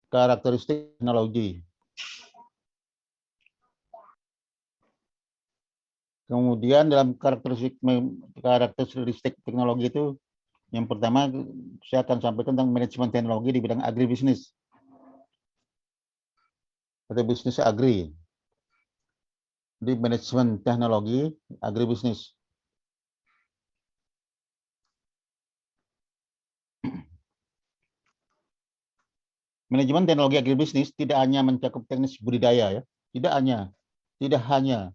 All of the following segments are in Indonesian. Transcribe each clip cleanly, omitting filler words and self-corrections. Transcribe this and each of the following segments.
karakteristik teknologi. Kemudian dalam karakteristik teknologi itu, yang pertama saya akan sampaikan tentang manajemen teknologi di bidang agribisnis atau bisnis agri. Di manajemen teknologi agribisnis. Manajemen teknologi agribisnis tidak hanya mencakup teknis budidaya, ya, tidak hanya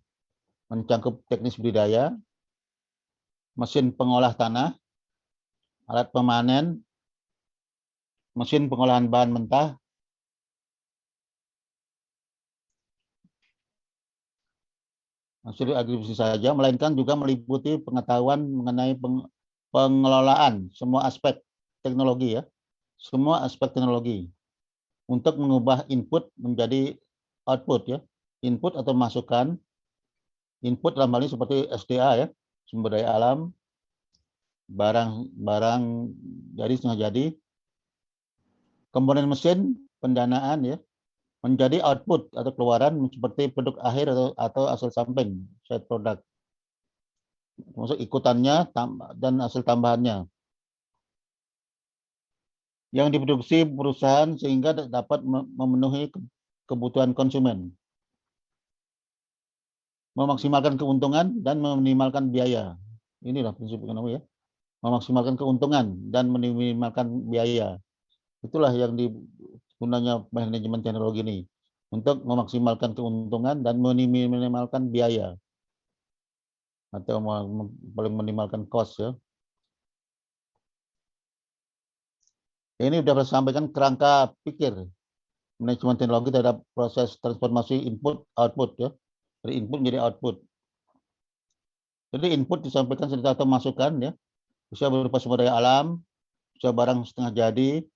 mencakup teknis budidaya, mesin pengolah tanah, alat pemanen, mesin pengolahan bahan mentah, hasil agribisnis saja, melainkan juga meliputi pengetahuan mengenai pengelolaan semua aspek teknologi, ya, semua aspek teknologi untuk mengubah input menjadi output, ya, input atau masukan, input dalam hal ini seperti SDA, ya, sumber daya alam, barang jadi setengah jadi, komponen mesin, pendanaan, ya, menjadi output atau keluaran seperti produk akhir atau hasil samping, side product, termasuk ikutannya dan hasil tambahannya yang diproduksi perusahaan sehingga dapat memenuhi kebutuhan konsumen, memaksimalkan keuntungan dan meminimalkan biaya. Inilah prinsip ekonomi, ya, memaksimalkan keuntungan dan meminimalkan biaya. Itulah yang gunanya manajemen teknologi ini, untuk memaksimalkan keuntungan dan meminimalkan biaya atau paling minimalkan cost, ya. Ini sudah saya sampaikan kerangka pikir manajemen teknologi terhadap proses transformasi input output, ya, dari input menjadi output. Jadi input disampaikan sebagai atau masukan, ya, bisa berupa sumber daya alam, bisa barang setengah jadi,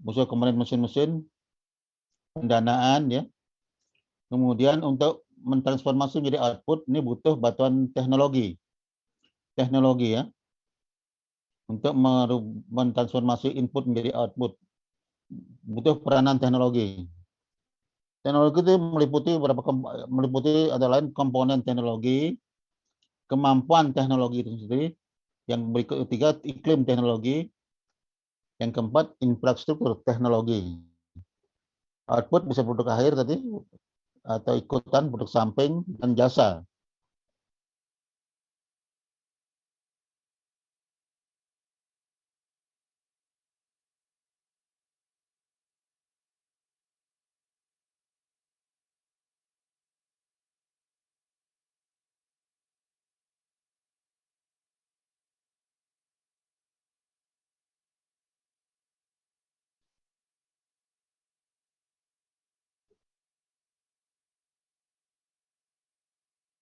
bisa komponen mesin-mesin, pendanaan, ya. Kemudian untuk mentransformasi menjadi output ini butuh bantuan teknologi, ya, untuk mentransformasi input menjadi output. Butuh peranan teknologi. Teknologi itu meliputi antara lain komponen teknologi, kemampuan teknologi itu sendiri, yang berikut ketiga iklim teknologi, yang keempat infrastruktur teknologi. Output bisa produk akhir tadi atau ikutan produk samping dan jasa.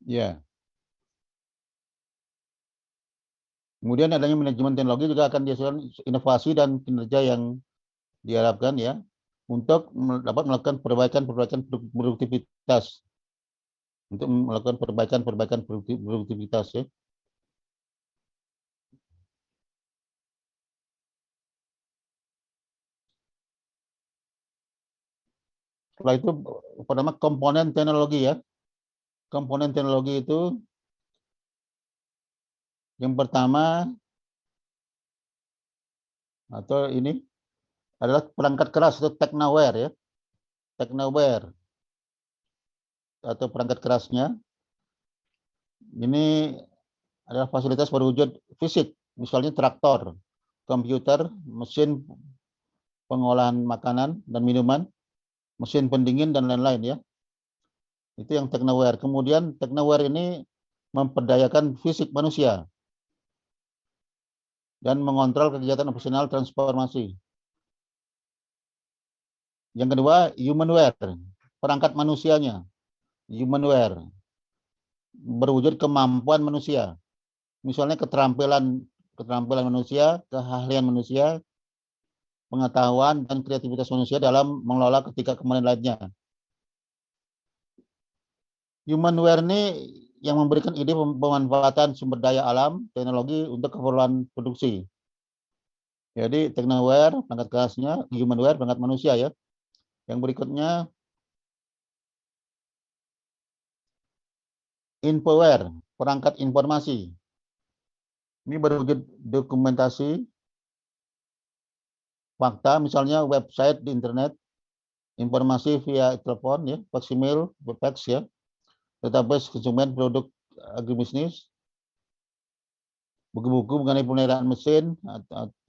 Ya. Kemudian adanya manajemen teknologi juga akan dihasilkan inovasi dan kinerja yang diharapkan, ya, untuk dapat melakukan perbaikan produktivitas, untuk melakukan perbaikan produktivitas, ya. Setelah itu pertama komponen teknologi, ya. Komponen teknologi itu yang pertama atau ini adalah perangkat keras atau technoware, ya. Technoware atau perangkat kerasnya ini adalah fasilitas berwujud fisik, misalnya traktor, komputer, mesin pengolahan makanan dan minuman, mesin pendingin dan lain-lain, ya. Itu yang technoware. Kemudian technoware ini memperdayakan fisik manusia dan mengontrol kegiatan operasional transformasi. Yang kedua, humanware, perangkat manusianya. Humanware berwujud kemampuan manusia, misalnya keterampilan manusia, keahlian manusia, pengetahuan dan kreativitas manusia dalam mengelola ketika komponen lainnya. Humanware ini yang memberikan ide pemanfaatan sumber daya alam, teknologi untuk keperluan produksi. Jadi technoware perangkat kerasnya, humanware perangkat manusia ya. Yang berikutnya infoware perangkat informasi. Ini berwujud dokumentasi fakta, misalnya website di internet, informasi via telepon ya, fax email, fax ya, database konsumen produk agribisnis, buku-buku mengenai pemeliharaan mesin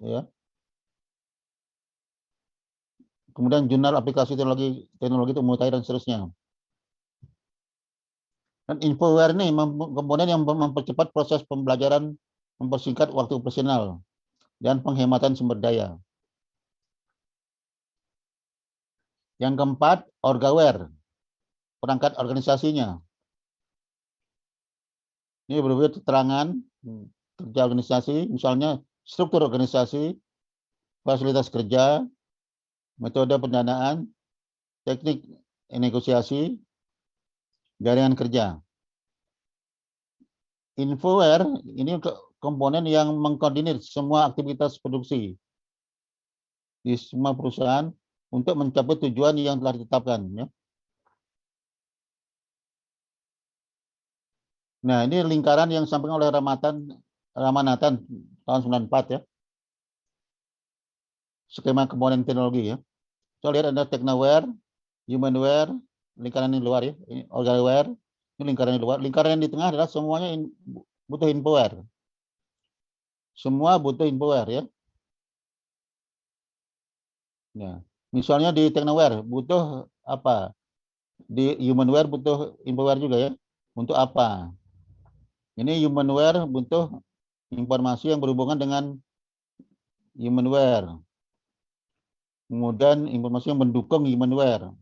ya. Kemudian jurnal aplikasi teknologi untuk mulai dan seterusnya. Dan infoware ini komponen yang mempercepat proses pembelajaran, mempersingkat waktu operasional, dan penghematan sumber daya. Yang keempat, orgaware, perangkat organisasinya. Ini berwujud keterangan kerja organisasi, misalnya struktur organisasi, fasilitas kerja, metode pendanaan, teknik negosiasi, jaringan kerja. Infoware ini komponen yang mengkoordinir semua aktivitas produksi di semua perusahaan untuk mencapai tujuan yang telah ditetapkan. Ya. Nah, ini lingkaran yang disampaikan oleh Ramanathan tahun 94 ya. Skema komponen teknologi ya. Kita lihat ada technoware, humanware, lingkaran yang luar ya. Ini organware, ini lingkaran yang luar. Lingkaran yang di tengah adalah semuanya butuh infoware. Semua butuh infoware ya. Nah, misalnya di technoware butuh apa? Di humanware butuh infoware juga ya. Untuk apa? Ini humanware butuh informasi yang berhubungan dengan humanware. Kemudian informasi yang mendukung humanware.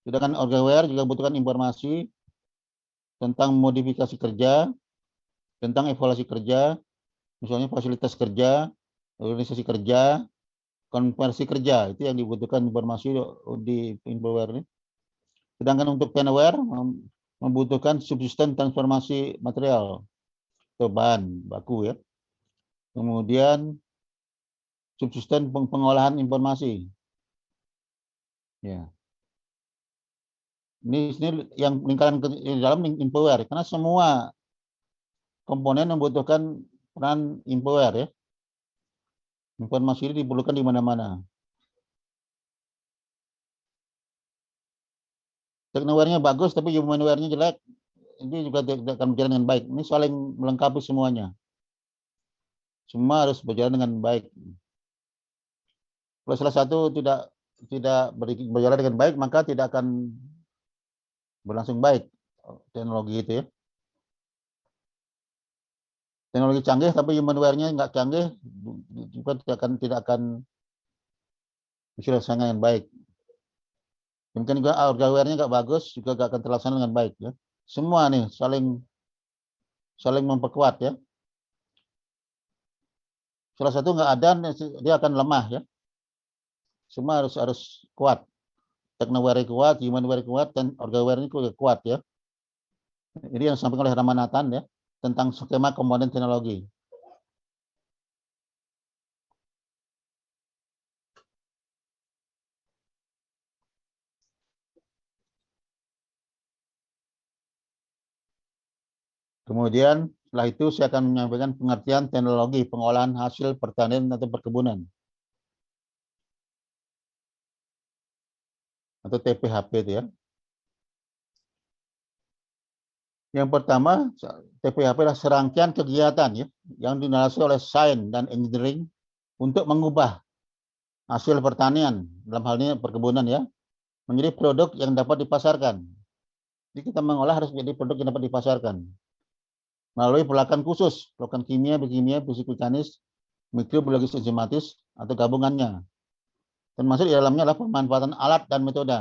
Sedangkan organware juga butuhkan informasi tentang modifikasi kerja, tentang evaluasi kerja, misalnya fasilitas kerja, organisasi kerja, konversi kerja, itu yang dibutuhkan informasi di infoware ini. Sedangkan untuk penware membutuhkan subsisten transformasi material atau bahan baku ya. Kemudian subsisten pengolahan informasi. Ya. Ini yang lingkaran di dalam infoware karena semua komponen membutuhkan peran infoware ya. Informasi ini diperlukan di mana-mana. Technoware-nya bagus tapi humanware-nya jelek, ini juga tidak akan berjalan dengan baik. Ini saling melengkapi semuanya. Semua harus berjalan dengan baik. Kalau salah satu tidak berjalan dengan baik, maka tidak akan berlangsung baik teknologi itu ya. Teknologi canggih tapi humanware-nya nggak canggih, juga tidak akan bisa dilaksanakan dengan baik. Mungkin juga hardware-nya nggak bagus, juga nggak akan terlaksana dengan baik ya. Semua nih saling memperkuat ya. Salah satu nggak ada, dia akan lemah ya. Semua harus kuat. Technoware kuat, humanware kuat, dan orgaware ini juga kuat ya. Ini yang disampaikan oleh Ramanathan ya tentang skema komponen teknologi. Kemudian setelah itu saya akan menyampaikan pengertian teknologi pengolahan hasil pertanian atau perkebunan atau TPHP itu ya. Yang pertama, TPHP adalah serangkaian kegiatan ya yang dinilai oleh sains dan engineering untuk mengubah hasil pertanian, dalam hal ini perkebunan ya, menjadi produk yang dapat dipasarkan. Jadi kita mengolah harus menjadi produk yang dapat dipasarkan melalui perlakuan khusus, perlakuan kimia, biokimia, fisik mekanis, mikrobiologis enzimatis atau gabungannya. Termasuk di dalamnya adalah pemanfaatan alat dan metode.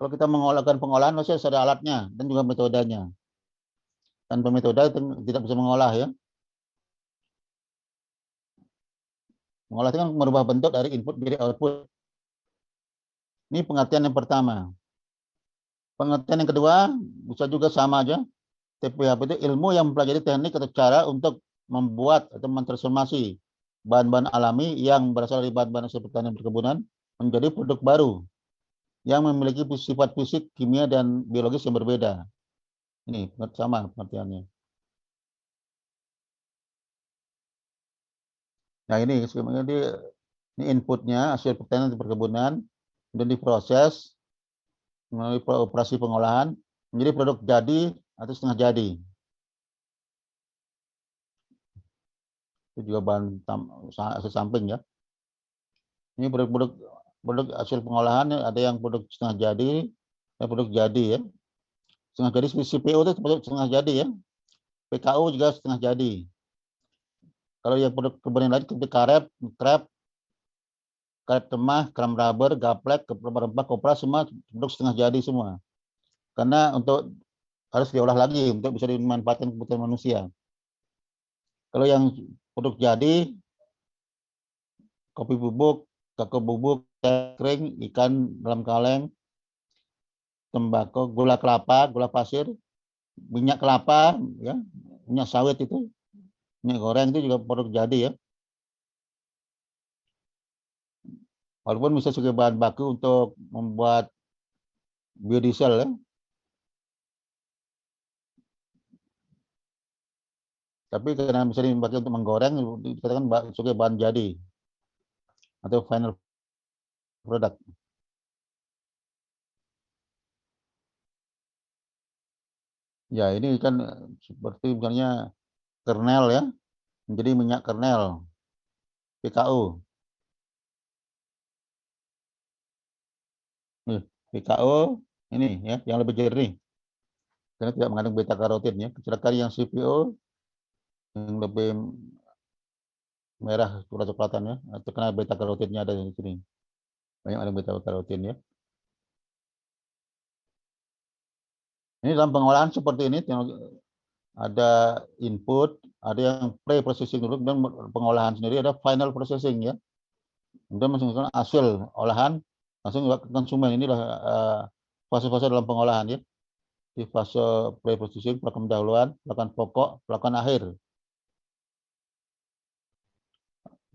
Kalau kita melakukan pengolahan, harus ada alatnya dan juga metodenya. Tanpa metode tidak bisa mengolah ya. Mengolah itu kan merubah bentuk dari input menjadi output. Ini pengertian yang pertama. Pengertian yang kedua bisa juga sama aja. TPHP itu ilmu yang mempelajari teknik atau cara untuk membuat atau mentransformasi bahan-bahan alami yang berasal dari bahan-bahan hasil pertanian perkebunan menjadi produk baru yang memiliki sifat fisik, kimia, dan biologis yang berbeda. Ini sama pengertiannya. Nah ini sebenarnya ini inputnya hasil pertanian dan perkebunan, dan diproses melalui operasi pengolahan menjadi produk jadi atau setengah jadi. Itu juga bahan hasil samping ya. Ini produk hasil pengolahan, ada yang produk setengah jadi, ada produk jadi ya. Setengah jadi CPO itu setengah jadi ya. PKU juga setengah jadi. Kalau yang produk kebun lain seperti karet, karet temah, kram rubber, gaplek, rempah, kopra, semua produk setengah jadi semua. Karena untuk harus diolah lagi untuk bisa dimanfaatkan kebutuhan manusia. Kalau yang produk jadi, kopi bubuk, kakao bubuk, teh kering, ikan dalam kaleng, tembakau, gula kelapa, gula pasir, minyak kelapa, ya, minyak sawit itu, minyak goreng itu juga produk jadi ya. Walaupun bisa sebagai bahan baku untuk membuat biodiesel ya. Tapi karena bisa dipakai untuk menggoreng, dikatakan sebagai bahan jadi atau final product. Ya ini kan seperti misalnya kernel ya, menjadi minyak kernel, PKU. Nih, PKU ini ya yang lebih jernih karena tidak mengandung beta karotin ya. Sedangkan yang CPO yang lebih merah coklat-coklatan ya, atau karena beta karotinnya ada di sini. Banyak ada beta karotin ya. Ini dalam pengolahan seperti ini ada input, ada yang pre-processing dulu, dan pengolahan sendiri ada final processing ya. Kemudian menghasilkan hasil olahan langsung ke konsumen. Inilah fase-fase dalam pengolahan ya. Di fase pre-processing, pelakuan pendahuluan, pelakuan pokok, pelakuan akhir.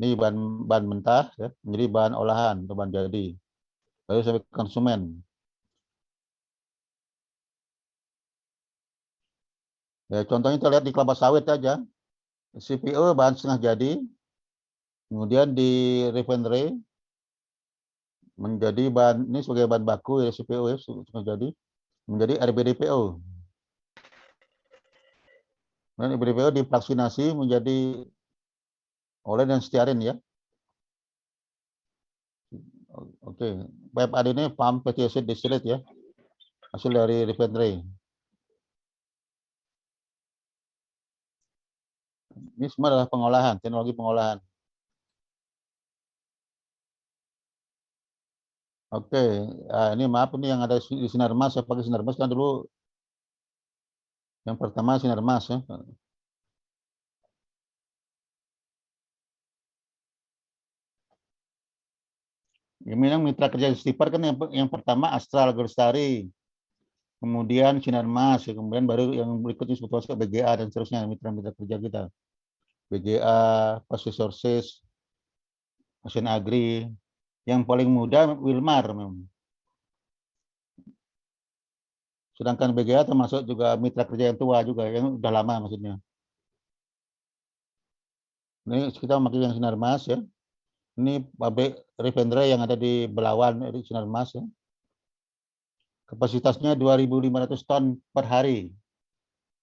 Ini bahan mentah ya, menjadi bahan olahan atau bahan jadi. Lalu sampai ke konsumen. Ya, contohnya kita lihat di kelapa sawit aja. CPO bahan setengah jadi, kemudian di refinery menjadi bahan ini sebagai bahan baku ya, CPO ya, setengah jadi menjadi RBDPO. Dan RBDPO difraksinasi menjadi oleh dan stearin ya. Oke, PFAD ini palm fatty acid distillate ya, hasil dari refinery. Ini semua adalah pengolahan, teknologi pengolahan. Oke, ini maaf ini yang ada di Sinarmas, saya pakai Sinarmas kan dulu yang pertama Sinarmas ya. Yang mitra kerja Stipar kan yang pertama Astral Lestari, kemudian Sinarmas, ya, kemudian baru yang berikutnya sebetulnya BGA dan seterusnya mitra-mitra kerja kita. BGA, Post Resources, Ocean Agri, yang paling muda Wilmar memang. Sedangkan BGA termasuk juga mitra kerja yang tua juga, yang udah lama maksudnya. Ini kita memakai yang Sinarmas ya. Ini pabrik refinery yang ada di Belawan di Sinarmas ya. Kapasitasnya 2.500 ton per hari.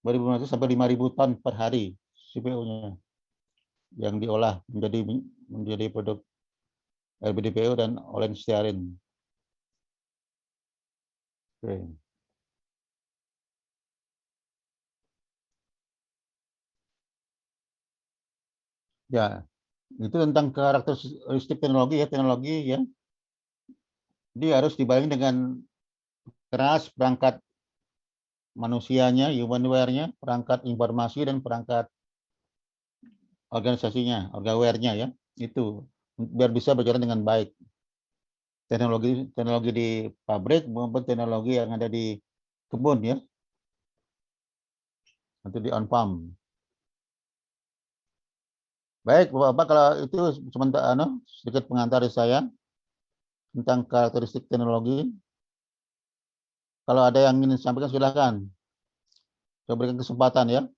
2.500 sampai 5.000 ton per hari CPO-nya yang diolah menjadi produk RBDPO dan Olen Stearin. Oke. Ya, itu tentang karakteristik teknologi ya, dia harus dibarengi dengan keras perangkat manusianya, humanware-nya, perangkat informasi dan perangkat organisasinya, orgaware-nya ya. Itu biar bisa berjalan dengan baik. Teknologi di pabrik maupun teknologi yang ada di kebun ya, atau di on farm. Baik, Bapak, kalau itu sementara sedikit pengantar dari saya tentang karakteristik teknologi. Kalau ada yang ingin disampaikan silakan. Saya berikan kesempatan ya.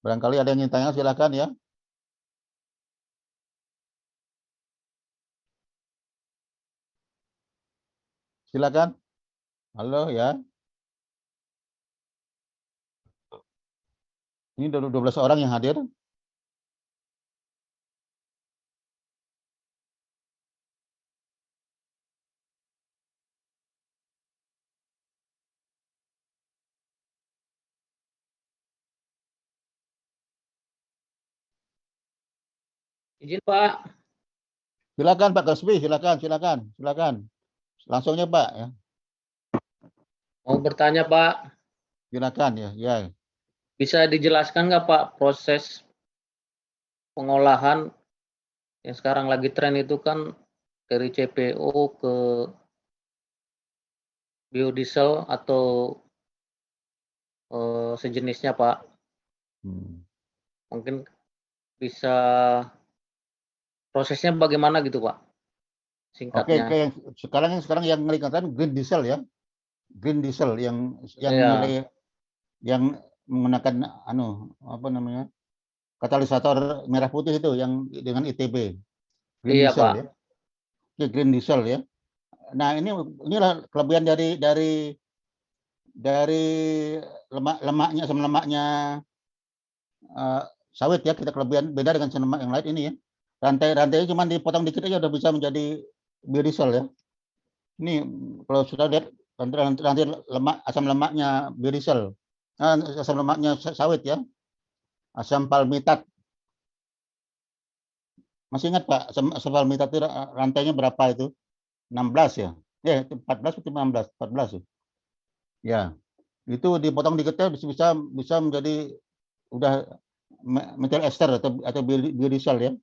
Barangkali ada yang ingin tanya silakan ya. Silakan. Halo ya. Ini 12 orang yang hadir. Izin Pak, Silakan Pak Kasbi, silakan. Langsungnya Pak ya. mau bertanya Pak, Silakan ya. Ya. bisa dijelaskan nggak Pak proses pengolahan yang sekarang lagi tren itu kan dari CPO ke biodiesel atau sejenisnya Pak? Hmm. Mungkin bisa prosesnya bagaimana gitu Pak, Oke, singkatnya. yang sekarang yang meningkatkan green diesel ya. Green diesel yang Ya, nilai yang menggunakan apa namanya? Katalisator merah putih itu yang dengan ITB. Green iya diesel Pak. ya. Oke, green diesel ya. Nah, inilah kelebihan dari lemaknya sama lemaknya eh, sawit ya. Kita kelebihan beda dengan lemak yang lain ini ya. Rantai-rantainya cuma dipotong dikit aja udah bisa menjadi biodiesel ya. Ini kalau sudah lihat nanti asam lemaknya biodiesel, asam lemaknya sawit ya, asam palmitat. Masih ingat Pak, asam palmitat itu rantainya berapa itu? 16 ya? 14 atau 15? 14 ya. Ya, itu dipotong dikitnya bisa bisa menjadi udah metil ester atau biodiesel ya.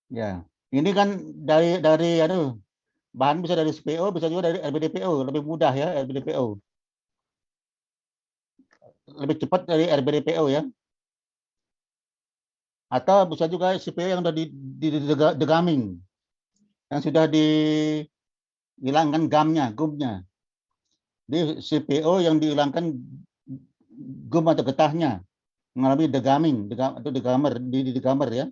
Ya. Ini kan dari bahan bisa dari SPO, bisa juga dari RBDPO, lebih mudah ya RBDPO. Lebih cepat dari RBDPO ya. Atau bisa juga CPO yang sudah degaming, yang sudah dihilangkan gumnya. Di CPO yang dihilangkan gum atau getahnya, mengalami atau degamer ya.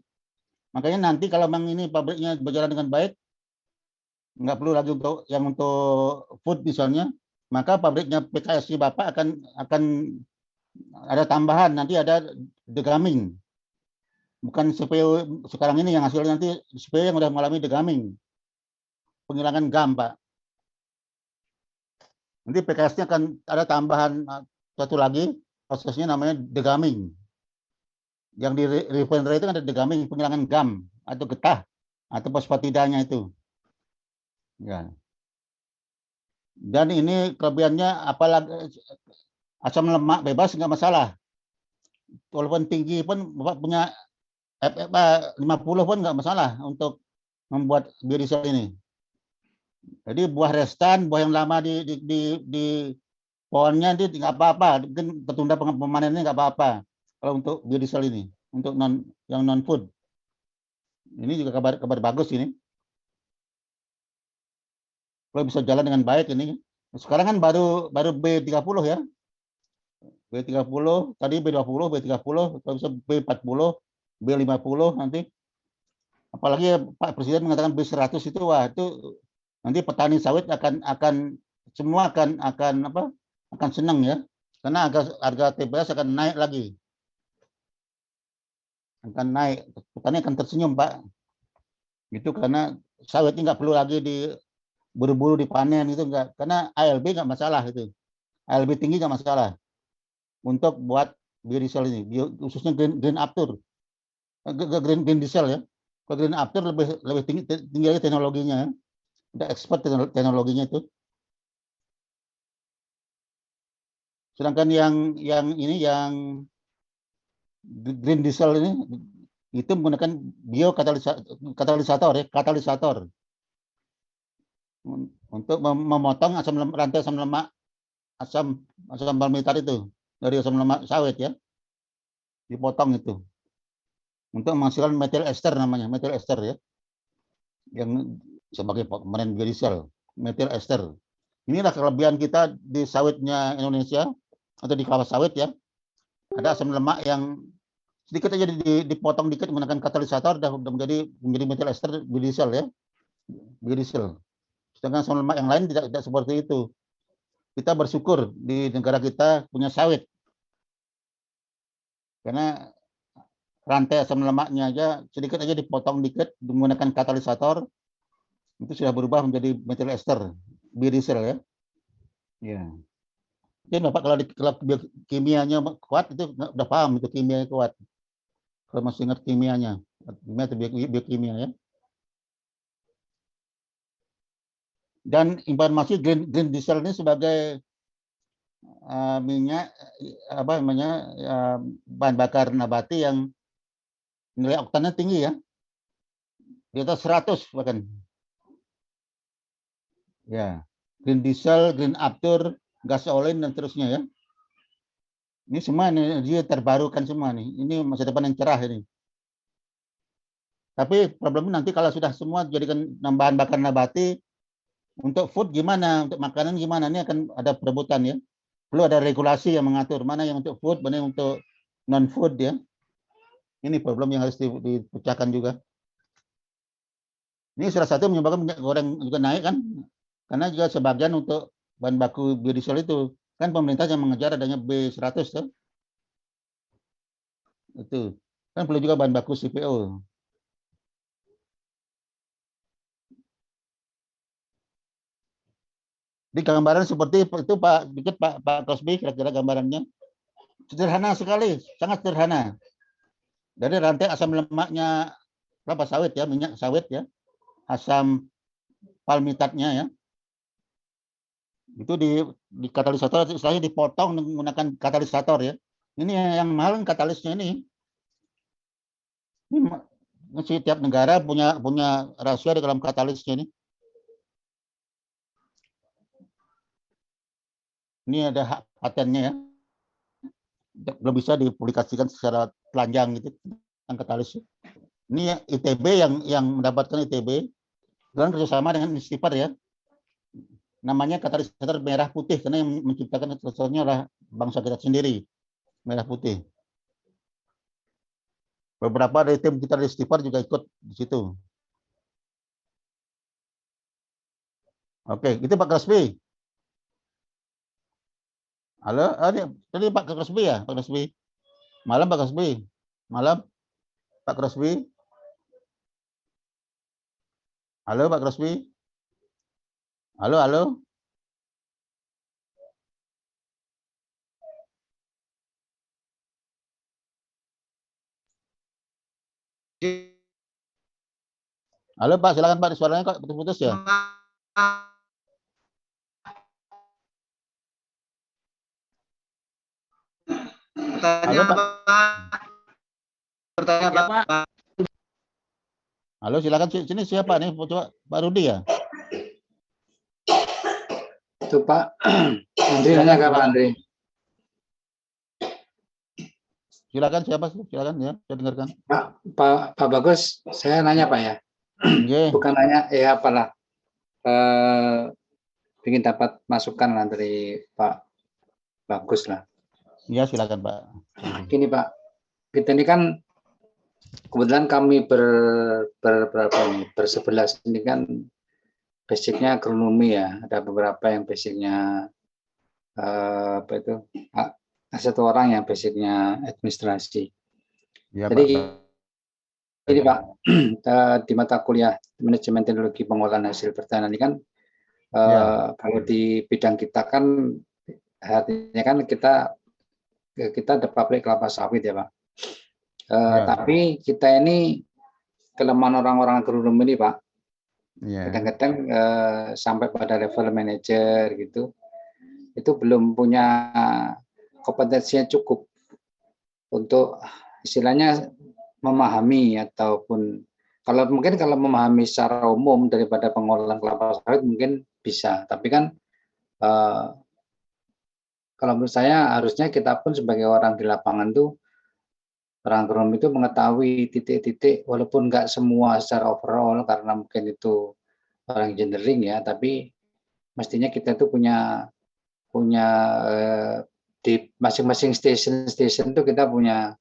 Makanya nanti kalau memang ini pabriknya berjalan dengan baik, nggak perlu lagi untuk food misalnya, maka pabriknya PKSI Bapak akan ada tambahan, nanti ada degaming. Bukan CPO sekarang ini yang hasilnya nanti CPO yang sudah mengalami degaming, penghilangan gam, Pak. Nanti PKS-nya akan ada tambahan satu lagi, prosesnya namanya degaming. Yang di refinery itu kan ada degaming, penghilangan gam atau getah atau fosfatidanya itu. Ya. Dan ini kelebihannya apalagi asam lemak bebas nggak masalah. Walaupun tinggi pun Bapak punya FFA 50 pun nggak masalah untuk membuat biodiesel ini. Jadi buah restan, buah yang lama di pohonnya itu nggak apa-apa, mungkin tertunda pemanennya nggak apa-apa. Kalau untuk biodiesel ini, untuk yang non food, ini juga kabar bagus ini. Kalau bisa jalan dengan baik ini. Sekarang kan baru baru B30 ya, B30 tadi B20, B30, kalau bisa B40, B50 nanti. Apalagi Pak Presiden mengatakan B100 itu, wah itu nanti petani sawit akan semua akan apa? Akan senang ya, karena harga TBS akan naik lagi, akan naik. Petani akan tersenyum Pak. Itu karena sawitnya nggak perlu lagi buru-buru dipanen itu enggak, karena ALB nggak masalah itu. ALB tinggi nggak masalah untuk buat biodiesel ini, khususnya green aptur, green diesel ya. Kalau green aptur lebih lebih tinggi lagi teknologinya, ya. Udah expert teknologinya itu. Sedangkan yang ini yang green diesel ini itu menggunakan katalisator untuk memotong rantai asam lemak asam asam palmitat itu. dari asam lemak sawit ya, dipotong itu untuk menghasilkan metil ester namanya, metil ester ya, yang sebagai komponen biodiesel, metil ester. Inilah kelebihan kita di sawitnya Indonesia atau di kelapa sawit ya. Ada asam lemak yang sedikit aja dipotong dikit menggunakan katalisator udah menjadi metil ester biodiesel ya, biodiesel. Sedangkan asam lemak yang lain tidak seperti itu. Kita bersyukur di negara kita punya sawit. Karena rantai asam lemaknya aja sedikit aja dipotong dikit menggunakan katalisator itu sudah berubah menjadi metil ester biodiesel ya. Ya. Jadi Bapak kalau kimianya kuat itu udah paham itu kimianya kuat. Kalau masih ingat kimianya, kimia atau biokimia ya. Dan informasi green diesel ini sebagai minyak apa namanya bahan bakar nabati yang nilai oktannya tinggi ya, di atas 100 bahkan. Ya, green diesel, green after, gasolin dan terusnya ya. Ini semua energi terbarukan semua nih. Ini masa depan yang cerah ini. Tapi problemnya nanti kalau sudah semua jadikan bahan bakar nabati, untuk food gimana, untuk makanan gimana, ini akan ada perebutan ya. Perlu ada regulasi yang mengatur mana yang untuk food, mana yang untuk non food ya. Ini problem yang harus dipecahkan juga. Ini salah satu menyebabkan minyak goreng juga naik kan, karena juga sebagian untuk bahan baku biodiesel itu kan pemerintah yang mengejar adanya B100 kan? Itu kan perlu juga bahan baku CPO. Di gambaran seperti itu Pak, dikit Pak Kosbi kira-kira gambarannya sederhana sekali, sangat sederhana. Dari rantai asam lemaknya kelapa sawit ya, minyak sawit ya, asam palmitatnya ya, itu di katalisator istilahnya dipotong menggunakan katalisator ya. Ini yang mahal katalisnya ini. Ini setiap negara punya rahasia di dalam katalisnya ini. Ini ada hak patennya ya. Belum bisa dipublikasikan secara telanjang gitu tentang katalis. Ini ITB yang mendapatkan ITB dengan kerjasama dengan Istighfar ya. Namanya katalisator merah putih karena yang menciptakan katalisatornya adalah bangsa kita sendiri, merah putih. Beberapa dari tim kita di Istighfar juga ikut di situ. Oke, itu Pak Kasbi. Halo, tadi Pak Kasbi ya, Pak Kasbi. Malam Pak Kasbi. Malam Pak Kasbi. Halo Pak Kasbi. Halo, halo. Halo Pak, silakan Pak, suaranya kok putus-putus ya? Halo Pak. Bertanya Pak. Halo, silakan sini siapa nih? Coba Pak Rudi ya? Itu Pak Andri, nanya ke Pak Andri. Silakan siapa sih? Silakan ya, saya dengarkan. Pak Bagus, saya nanya Pak ya. Yeah. Bukan nanya, ya apalah. Ingin dapat masukan lah dari Pak Bagus lah. Ya, silakan Pak. Gini Pak, kita ini kan kebetulan kami bersebelas ini kan basicnya agronomi ya. Ada beberapa yang basicnya apa itu satu orang yang basicnya administrasi. Ya, Jadi Pak. ini Pak, di mata kuliah manajemen teknologi pengolahan hasil pertanian ini kan kalau di bidang kita kan artinya kan kita ada pabrik kelapa sawit ya Pak. Tapi kita ini kelemahan orang-orang agronom ini Pak. Kadang-kadang sampai pada level manajer gitu, itu belum punya kompetensinya cukup untuk istilahnya memahami ataupun kalau memahami secara umum daripada pengolahan kelapa sawit mungkin bisa, tapi kan kalau menurut saya harusnya kita pun sebagai orang di lapangan tuh, orang agronom itu mengetahui titik-titik walaupun nggak semua secara overall karena mungkin itu orang engineering ya, tapi mestinya kita tuh punya punya di masing-masing station tuh kita punya,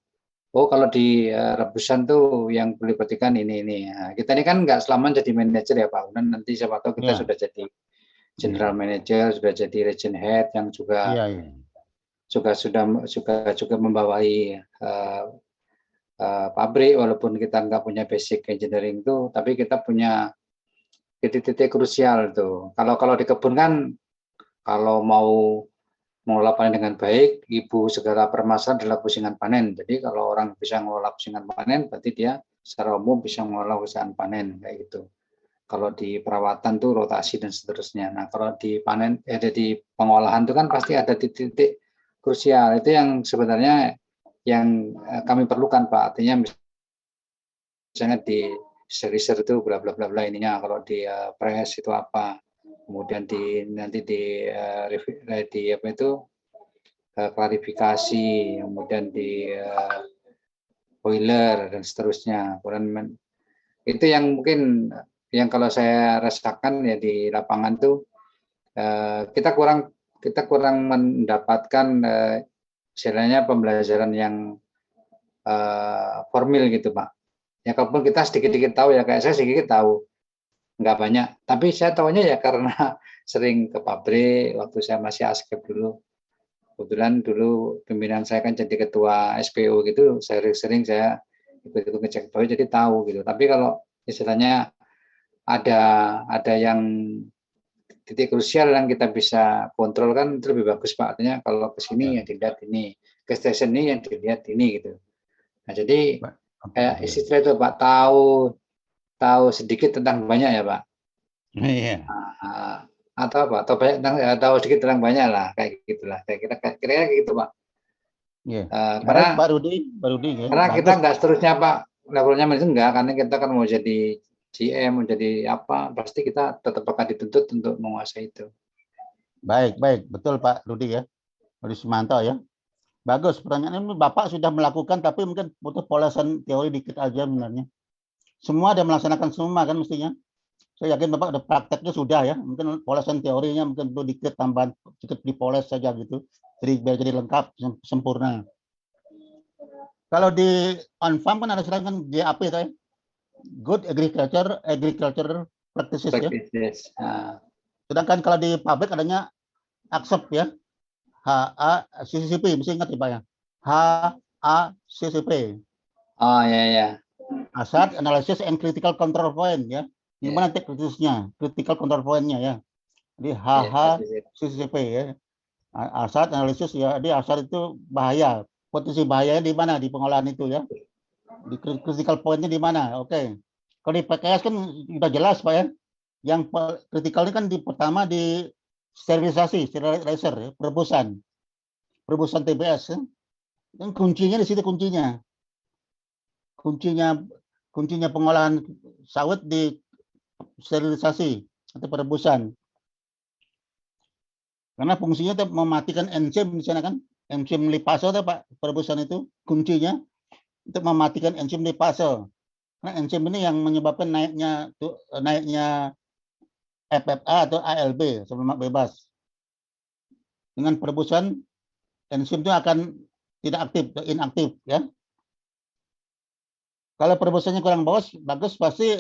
oh kalau di rebusan tuh yang perlu diperhatikan ini. Nah, kita ini kan nggak selama jadi manajer ya Pak, dan nanti siapa tahu kita Ya. sudah jadi general manager, sudah jadi region head yang juga Iya, iya. juga membawahi pabrik walaupun kita nggak punya basic engineering tuh, tapi kita punya titik-titik krusial tuh. Kalau di kebun kan kalau mau mengelola panen dengan baik, ibu segala permasalahan adalah pusingan panen. Jadi kalau orang bisa mengelola pusingan panen, berarti dia secara umum bisa mengelola pusingan panen kayak gitu. Kalau di perawatan tuh rotasi dan seterusnya. Nah kalau di panen, di pengolahan itu kan pasti ada titik-titik krusial. Itu yang sebenarnya yang kami perlukan Pak. Artinya misalnya di seriser itu bla bla bla bla ininya. Kalau di press itu apa? Kemudian nanti di apa itu klarifikasi, kemudian di boiler dan seterusnya. Kemudian itu yang mungkin yang kalau saya rasakan ya di lapangan tuh kita kurang mendapatkan istilahnya pembelajaran yang formal gitu Pak. Ya kalaupun kita sedikit-sedikit tahu ya, kayak saya sedikit tahu, nggak banyak. Tapi saya tahunya ya karena sering ke pabrik waktu saya masih askep dulu. Kebetulan dulu pimpinan saya kan jadi ketua SPO gitu, sering saya ikut-ikut ngecek pabrik jadi tahu gitu. Tapi kalau istilahnya ada yang titik krusial yang kita bisa kontrol kan itu lebih bagus Pak. Artinya kalau ke sini yang dilihat ini, ke stasiun ini yang dilihat ini gitu. Nah jadi istilah itu Pak, tahu sedikit tentang banyak ya Pak. Iya. Atau apa? Atau banyak tentang tahu sedikit tentang banyak lah kayak gitulah. Kira-kira gitu Pak. Iya. Karena Pak Rudi ya. karena kita Bagus. nggak seterusnya Pak levelnya manajer enggak, karena kita kan mau jadi GM, mau jadi apa, pasti kita tetap akan dituntut untuk menguasai itu. Baik, betul Pak Rudi ya. Rudi Sumanto ya. Bagus, pertanyaan ini Bapak sudah melakukan, tapi mungkin butuh polesan teori dikit aja sebenarnya. Semua ada melaksanakan semua kan mestinya. Saya yakin Bapak ada prakteknya sudah ya. Mungkin polesan teorinya mungkin perlu dikit tambahan, dikit dipoles saja gitu. Jadi lengkap, sempurna. Kalau di on farm kan ada kan GAP itu ya. Good Agriculture Practices ya. Sedangkan kalau di pabrik adanya ACCEP ya. HACCP, mesti ingat ya Pak ya. HACCP. Oh ya. Hazard Analysis and Critical Control Point ya. Gimana teknisnya? Critical Control Point-nya ya. Jadi HACCP ya. Hazard Analysis ya. Jadi hazard itu bahaya. Potensi bahayanya di mana di pengolahan itu ya. Di critical point-nya di mana? Oke. Kalau di PKS kan sudah jelas Pak ya. Yang kritikal ini kan pertama di sterilisasi, sterilizer, ya, perebusan TBS. Ya. Dan kuncinya di situ kuncinya. Kuncinya pengolahan sawit di sterilisasi atau perebusan. Karena fungsinya itu mematikan enzim di sana kan, enzim lipase itu Pak, perebusan itu kuncinya untuk mematikan enzim lipase. Karena enzim ini yang menyebabkan naiknya FFA atau ALB, asam lemak bebas. Dengan perebusan enzim itu akan tidak aktif, inaktif ya. Kalau perebusannya kurang bagus pasti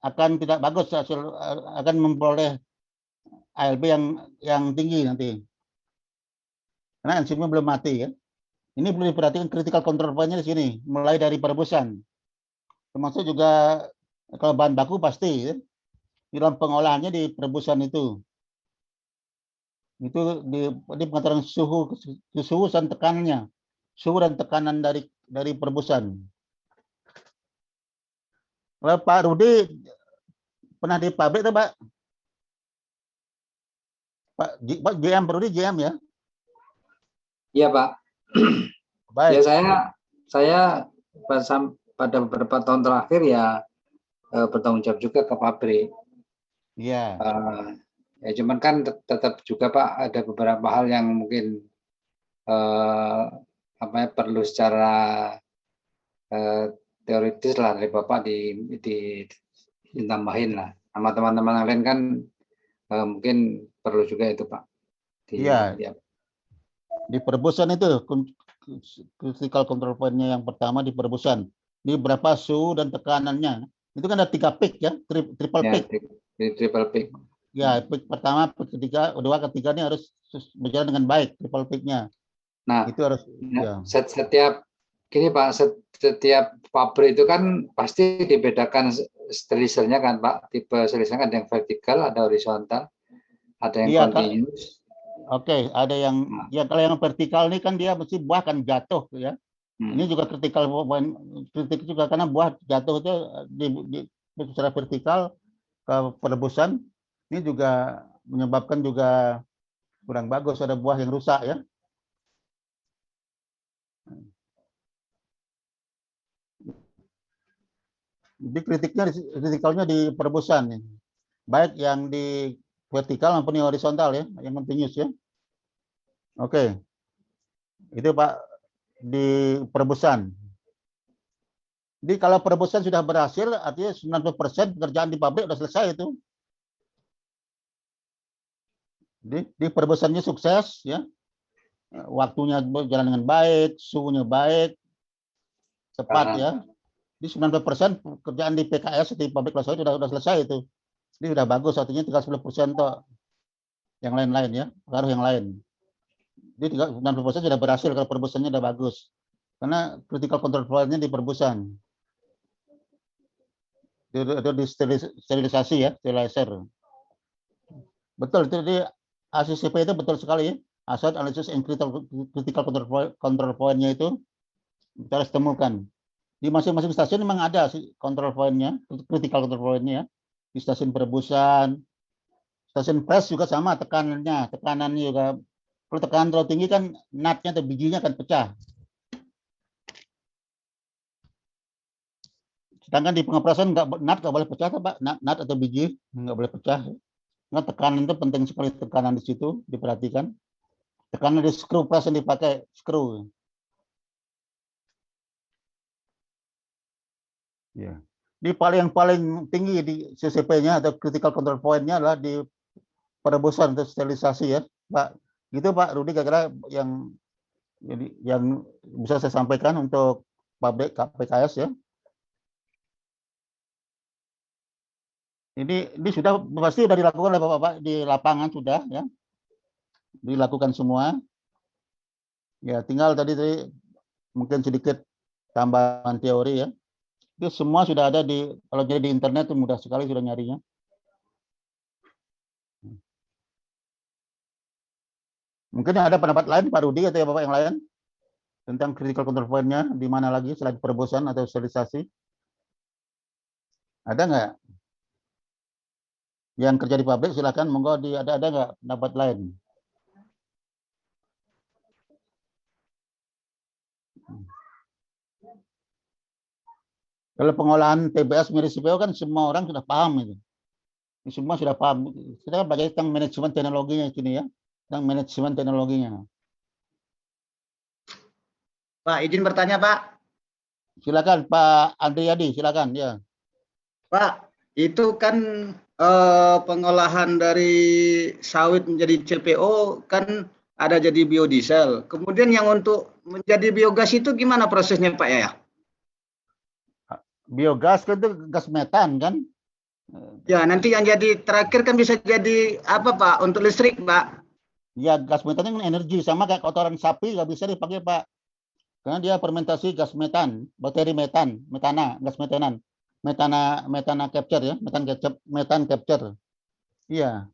akan tidak bagus, akan memperoleh ALB yang tinggi nanti. Karena enzimnya belum mati ya. Ini perlu diperhatikan critical control point-nya di sini, mulai dari perebusan. Termasuk juga kalau bahan baku pasti ya. Di dalam pengolahannya di perebusan itu di pengaturan suhu dan tekanannya, suhu dan tekanan dari perebusan. Kalau Pak Rudi pernah di pabrik tuh Pak? Pak GM, Rudi GM ya? Iya Pak. Baik. Ya saya pada beberapa tahun terakhir ya bertanggung jawab juga ke pabrik. Iya. Ya, cuman kan tetap juga Pak ada beberapa hal yang mungkin perlu secara teoritis lah dari Bapak ditambahin lah. Sama teman-teman yang lain kan mungkin perlu juga itu Pak. Iya. Di perebusan itu critical control point-nya yang pertama di perebusan. Di berapa suhu dan tekanannya. Itu kan ada 3 peak ya, triple peak. Triple peak. Ya, peak pertama, peak ketiga, kedua, ketiga ini harus berjalan dengan baik triple peak-nya. Nah, itu harus ya. Setiap gini Pak, setiap pabrik itu kan pasti dibedakan sterilisernya kan Pak. Tipe sterilisernya ada yang vertikal, ada horizontal, ada yang continuous. Oke, ada yang ya kalau yang vertikal ini kan dia mesti buah kan jatuh ya. Ini juga kritik juga karena buah jatuh itu secara vertikal ke perebusan ini juga menyebabkan juga kurang bagus, ada buah yang rusak ya. Jadi kritikalnya di perebusan nih. Baik yang di vertikal maupun di horizontal ya, yang continuous ya. Oke. Itu Pak di perebusan. Jadi kalau perebusan sudah berhasil, artinya 90% pekerjaan di pabrik sudah selesai itu. Di perebusannya sukses ya. Waktunya berjalan dengan baik, suhunya baik, cepat ya. Di 90% pekerjaan di PKS di pabrik kelas sudah selesai itu. Ini sudah bagus, artinya tinggal 10% toh yang lain-lain ya, pengaruh yang lain. Jadi 90% sudah berhasil kalau perebusannya sudah bagus. Karena critical control point-nya di perebusan. Itu di sterilisasi ya, sterilizer. Betul, itu di ACCP itu betul sekali ya. Asset analysis and critical control point-nya itu kita harus temukan. Di masing-masing stasiun memang ada sih control point-nya, critical control point-nya ya. Di stasiun perebusan, stasiun press juga sama tekanannya juga. Kalau tekanan terlalu tinggi kan nutnya atau bijinya akan pecah. Sedangkan di pengepresan nut nggak boleh pecah, Pak. Nut atau biji nggak boleh pecah. Nah, tekanan itu penting sekali, tekanan di situ diperhatikan. Tekanan di screw press yang dipakai screw. Ya. Di paling tinggi di CCP-nya atau critical control point-nya adalah di perebusan atau sterilisasi ya, Pak. Gitu Pak Rudi, kira-kira yang bisa saya sampaikan untuk pabrik PKS ya. Ini sudah pasti sudah dilakukan oleh Bapak di lapangan sudah ya. Dilakukan semua. Ya, tinggal tadi mungkin sedikit tambahan teori ya. Itu semua sudah ada kalau jadi di internet itu mudah sekali sudah nyarinya. Mungkin ada pendapat lain Pak Rudi atau ya Bapak yang lain tentang critical control point-nya di mana lagi selain perebusan atau sterilisasi? Ada nggak? Yang kerja di pabrik silakan, monggo ada nggak pendapat lain? Kalau pengolahan TBS miris CPO kan semua orang sudah paham itu. Semua sudah paham. Kita belajar tentang manajemen teknologinya sini ya, tentang manajemen teknologinya. Pak, izin bertanya Pak. Silakan Pak Andriyadi, silakan ya. Pak, itu kan pengolahan dari sawit menjadi CPO kan ada jadi biodiesel. Kemudian yang untuk menjadi biogas itu gimana prosesnya Pak ya? Biogas kan itu gas metan kan? Ya, nanti yang jadi terakhir kan bisa jadi apa Pak? Untuk listrik Pak? Ya, gas metan kan energi, sama kayak kotoran sapi nggak bisa dipakai Pak. Karena dia fermentasi gas metan, bakteri metan, gas metanan. Metana capture ya, metan capture. Iya.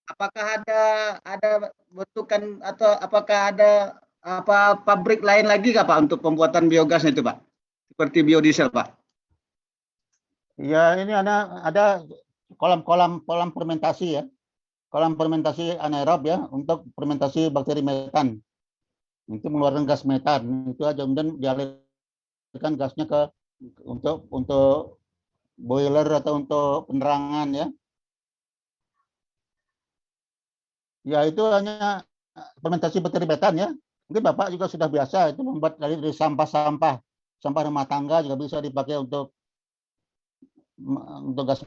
Apakah ada bentukan atau apakah ada pabrik lain lagi nggak Pak untuk pembuatan biogas itu Pak? Seperti biodiesel Pak? Ya, ini ada kolam fermentasi ya. Kolam fermentasi anaerob ya untuk fermentasi bakteri metan. Itu mengeluarkan gas metan. Itu aja, kemudian dialirkan gasnya untuk boiler atau untuk penerangan ya. Ya itu hanya fermentasi bakteri metan ya. Mungkin Bapak juga sudah biasa itu membuat dari sampah-sampah, sampah rumah tangga juga bisa dipakai untuk gas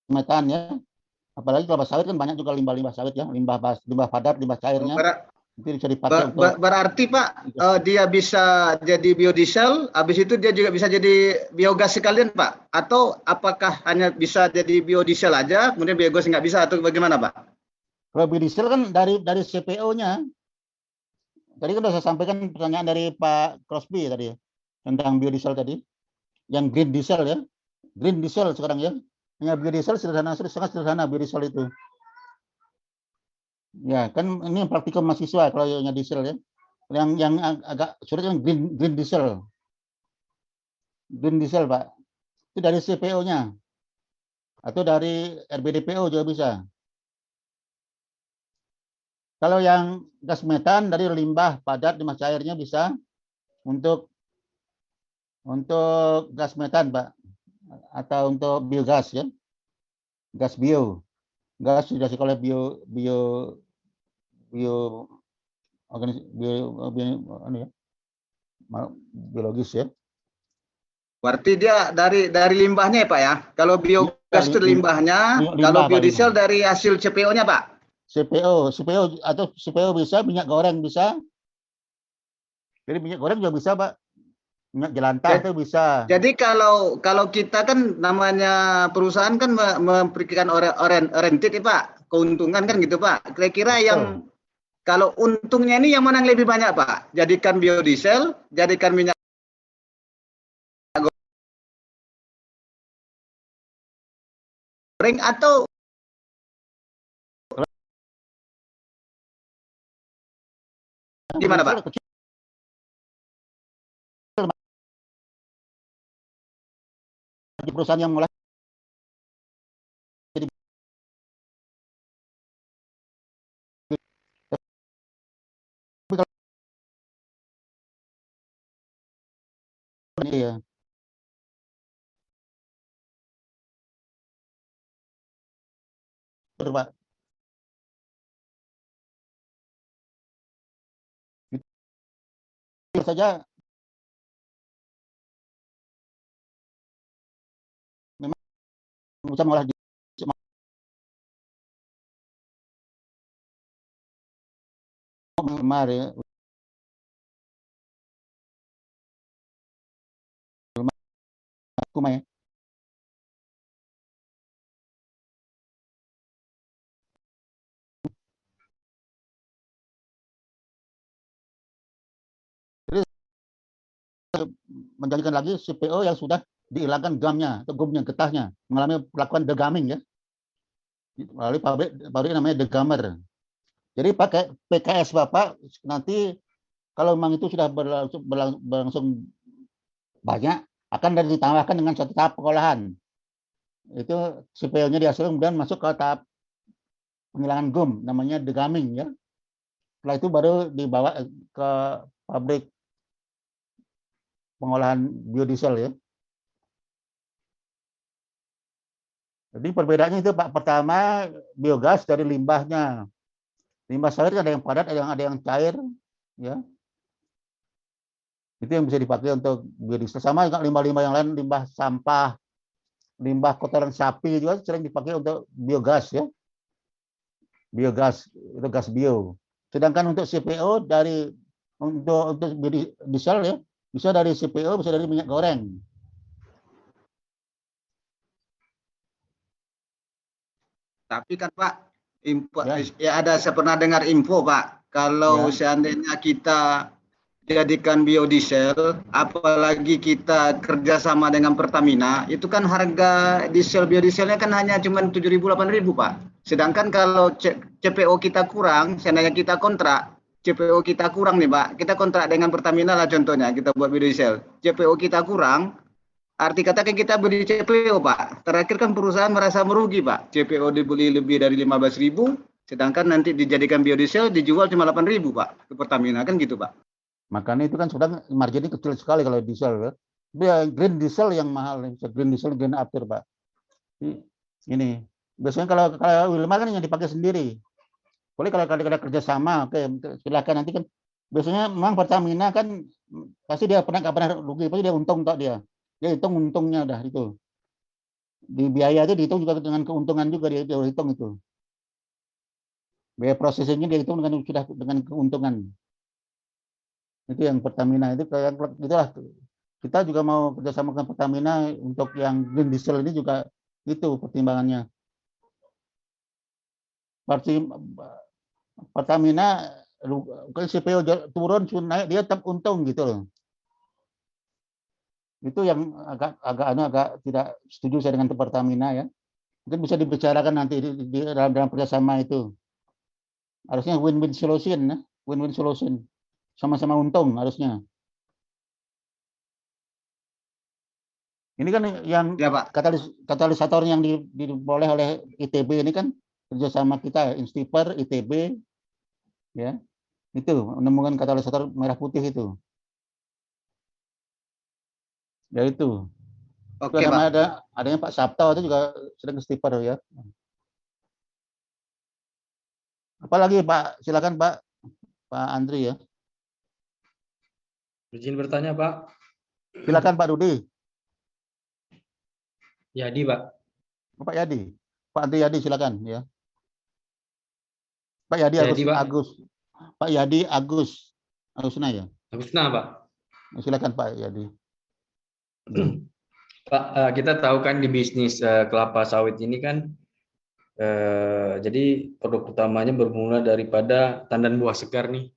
metan ya. Apalagi kelapa sawit kan banyak juga limbah-limbah sawit ya, limbah padat, limbah cairnya. Itu bisa dipakai untuk Berarti Pak, dia bisa jadi biodiesel, habis itu dia juga bisa jadi biogas sekalian Pak? Atau apakah hanya bisa jadi biodiesel aja, kemudian biogas nggak bisa, atau bagaimana Pak? kalau biodiesel kan dari CPO-nya. Tadi kan sudah saya sampaikan pertanyaan dari Pak Crosby tadi ya, tentang biodiesel tadi, yang green diesel ya, green diesel sekarang ya, hanya biodiesel sangat sederhana biodiesel itu. Ya kan ini praktikum mahasiswa kalau yang diesel ya, yang agak sulit kan green diesel, Pak, itu dari CPO-nya atau dari RBDPO juga bisa. Kalau yang gas metan dari limbah padat, limbah cairnya bisa untuk gas metan, Pak, atau untuk biogas ya, gas bio, gas sudah oleh biologis ya. Berarti dia dari limbahnya ya Pak ya? Kalau biogas itu limbahnya, kalau biodiesel dari hasil CPO-nya Pak? CPO atau CPO bisa, minyak goreng bisa. Jadi minyak goreng juga bisa, Pak. Minyak jelantah itu bisa. Jadi kalau kita kan namanya perusahaan kan memberikan oriented ya Pak, keuntungan kan gitu Pak. Kira-kira yang kalau untungnya ini yang mana yang lebih banyak Pak? Jadikan biodiesel, jadikan minyak goreng, atau gimana Pak? Di perusahaan yang mulai ya. Pak. Itu saja memang bisa mengolah ya. Kumai. Jadi menjadikan lagi CPO yang sudah dihilangkan gamnya atau gumnya, getahnya, mengalami perlakuan degamming ya, melalui pabrik namanya degamer. Jadi pakai PKS Bapak nanti kalau memang itu sudah berlangsung banyak, akan ditambahkan dengan suatu tahap pengolahan. Itu CPO-nya dihasilkan kemudian masuk ke tahap penghilangan gum, namanya degamming ya. Setelah itu baru dibawa ke pabrik pengolahan biodiesel ya. Jadi perbedaannya itu Pak, pertama biogas dari limbahnya. Limbah sawit ada yang padat, ada yang cair ya. Itu yang bisa dipakai untuk biodiesel. Sama juga limbah-limbah yang lain, limbah sampah, limbah kotoran sapi juga sering dipakai untuk biogas ya. Biogas itu gas bio. Sedangkan untuk CPO untuk biodiesel ya, bisa dari CPO, bisa dari minyak goreng. Tapi kan Pak, ada saya pernah dengar info Pak, kalau seandainya kita jadikan biodiesel, apalagi kita kerjasama dengan Pertamina, itu kan harga biodieselnya kan hanya cuma 7.000 8.000 Pak. Sedangkan kalau CPO kita kurang, seandainya kita kontrak, CPO kita kurang nih Pak, kita kontrak dengan Pertamina lah contohnya, kita buat biodiesel, CPO kita kurang, arti kata kan kita beli CPO Pak, terakhir kan perusahaan merasa merugi Pak, CPO dibeli lebih dari 15.000, sedangkan nanti dijadikan biodiesel dijual cuma 8.000 Pak ke Pertamina, kan gitu Pak. Makanya itu kan sudah marginnya kecil sekali kalau diesel ya. Dia green diesel yang mahal, green diesel, green after Pak. Ini Biasanya kalau Wilmar kan yang dipakai sendiri. Boleh kalau ada kerjasama, oke, silakan nanti kan. Biasanya memang Pertamina kan pasti dia nggak pernah rugi, pasti dia untung tak dia. Dia hitung untungnya udah itu. Di biaya itu dihitung juga dengan keuntungan juga dia hitung itu. Biaya prosesnya dia hitung sudah dengan keuntungan. Itu yang Pertamina itu kayak itulah. Kita juga mau kerjasama dengan Pertamina untuk yang green diesel ini juga itu pertimbangannya. Pertamina kalau CPO turun naik dia tetap untung gitu loh. Itu yang agak tidak setuju saya dengan Pertamina ya. Mungkin bisa dibicarakan nanti di dalam kerjasama itu. Harusnya win-win solution ya, win-win solution. Sama-sama untung harusnya. Ini kan yang Ya, Pak. katalisator yang diboleh oleh ITB ini kan kerjasama kita, Instiper, ITB, ya itu menemukan katalisator merah putih itu. Ya itu. Oke, Sama Pak. adanya Pak Sabto itu juga sering Instiper ya. Apalagi Pak, silakan Pak Andri ya. Izin bertanya, Pak. Silakan Pak Rudi. Yadi, Pak. Pak Yadi. Pak Andri Yadi silakan ya. Pak Yadi Yadi, Pak. Pak Yadi Agusna ya. Agusna, Pak. Silakan Pak Yadi. Pak, kita tahu kan di bisnis kelapa sawit ini kan jadi produk utamanya bermula daripada tandan buah segar nih.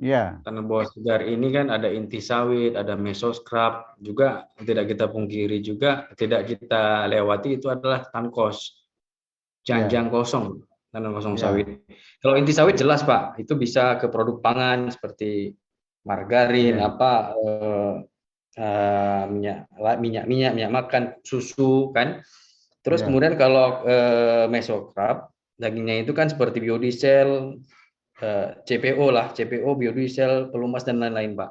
Iya. Tandan buah segar ini kan ada inti sawit, ada mesoscrap, juga tidak kita pungkiri juga tidak kita lewati itu adalah tankos, janjang kosong, tandan kosong sawit. Kalau inti sawit jelas Pak, itu bisa ke produk pangan seperti margarin, minyak makan, susu kan. Terus kemudian kalau mesocrap, dagingnya itu kan seperti biodiesel, CPO lah, CPO, biodiesel, pelumas dan lain-lain, Pak.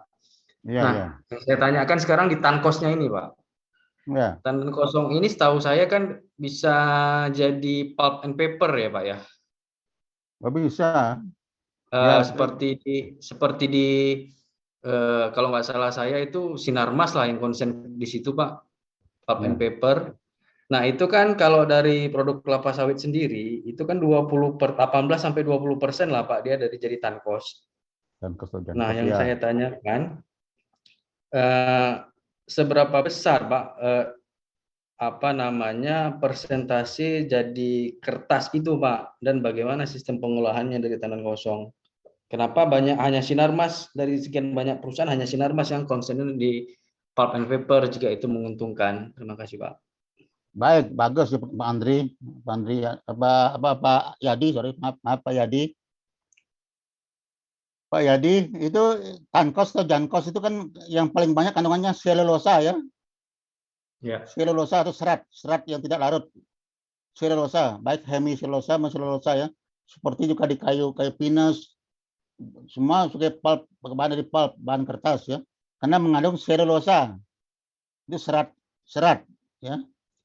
Nah, saya tanyakan sekarang di tankosnya ini, Pak. Tandan kosong ini setahu saya kan bisa jadi pulp and paper ya, Pak ya. Bisa. Seperti di kalau nggak salah saya itu Sinarmas lah yang konsen di situ, Pak. Pulp and paper. Nah, itu kan kalau dari produk kelapa sawit sendiri, itu kan 18 sampai 20% lah Pak, dia dari jadi tankos. Nah, yang saya tanyakan, seberapa besar Pak, persentase jadi kertas itu Pak, dan bagaimana sistem pengolahannya dari tandan kosong? Kenapa hanya Sinarmas, dari sekian banyak perusahaan, hanya Sinarmas yang konsen di pulp and paper jika itu menguntungkan? Terima kasih Pak. Baik, bagus Pak Andri. Pak Yadi, maaf Pak Yadi. Pak Yadi, itu tankos atau jankos itu kan yang paling banyak kandungannya selulosa ya. Selulosa atau serat yang tidak larut. Selulosa, baik hemiselulosa maupun selulosa ya. Seperti juga di kayu pinus, semua sebagai pulp, bahan dari pulp, bahan kertas ya. Karena mengandung selulosa. Itu serat ya.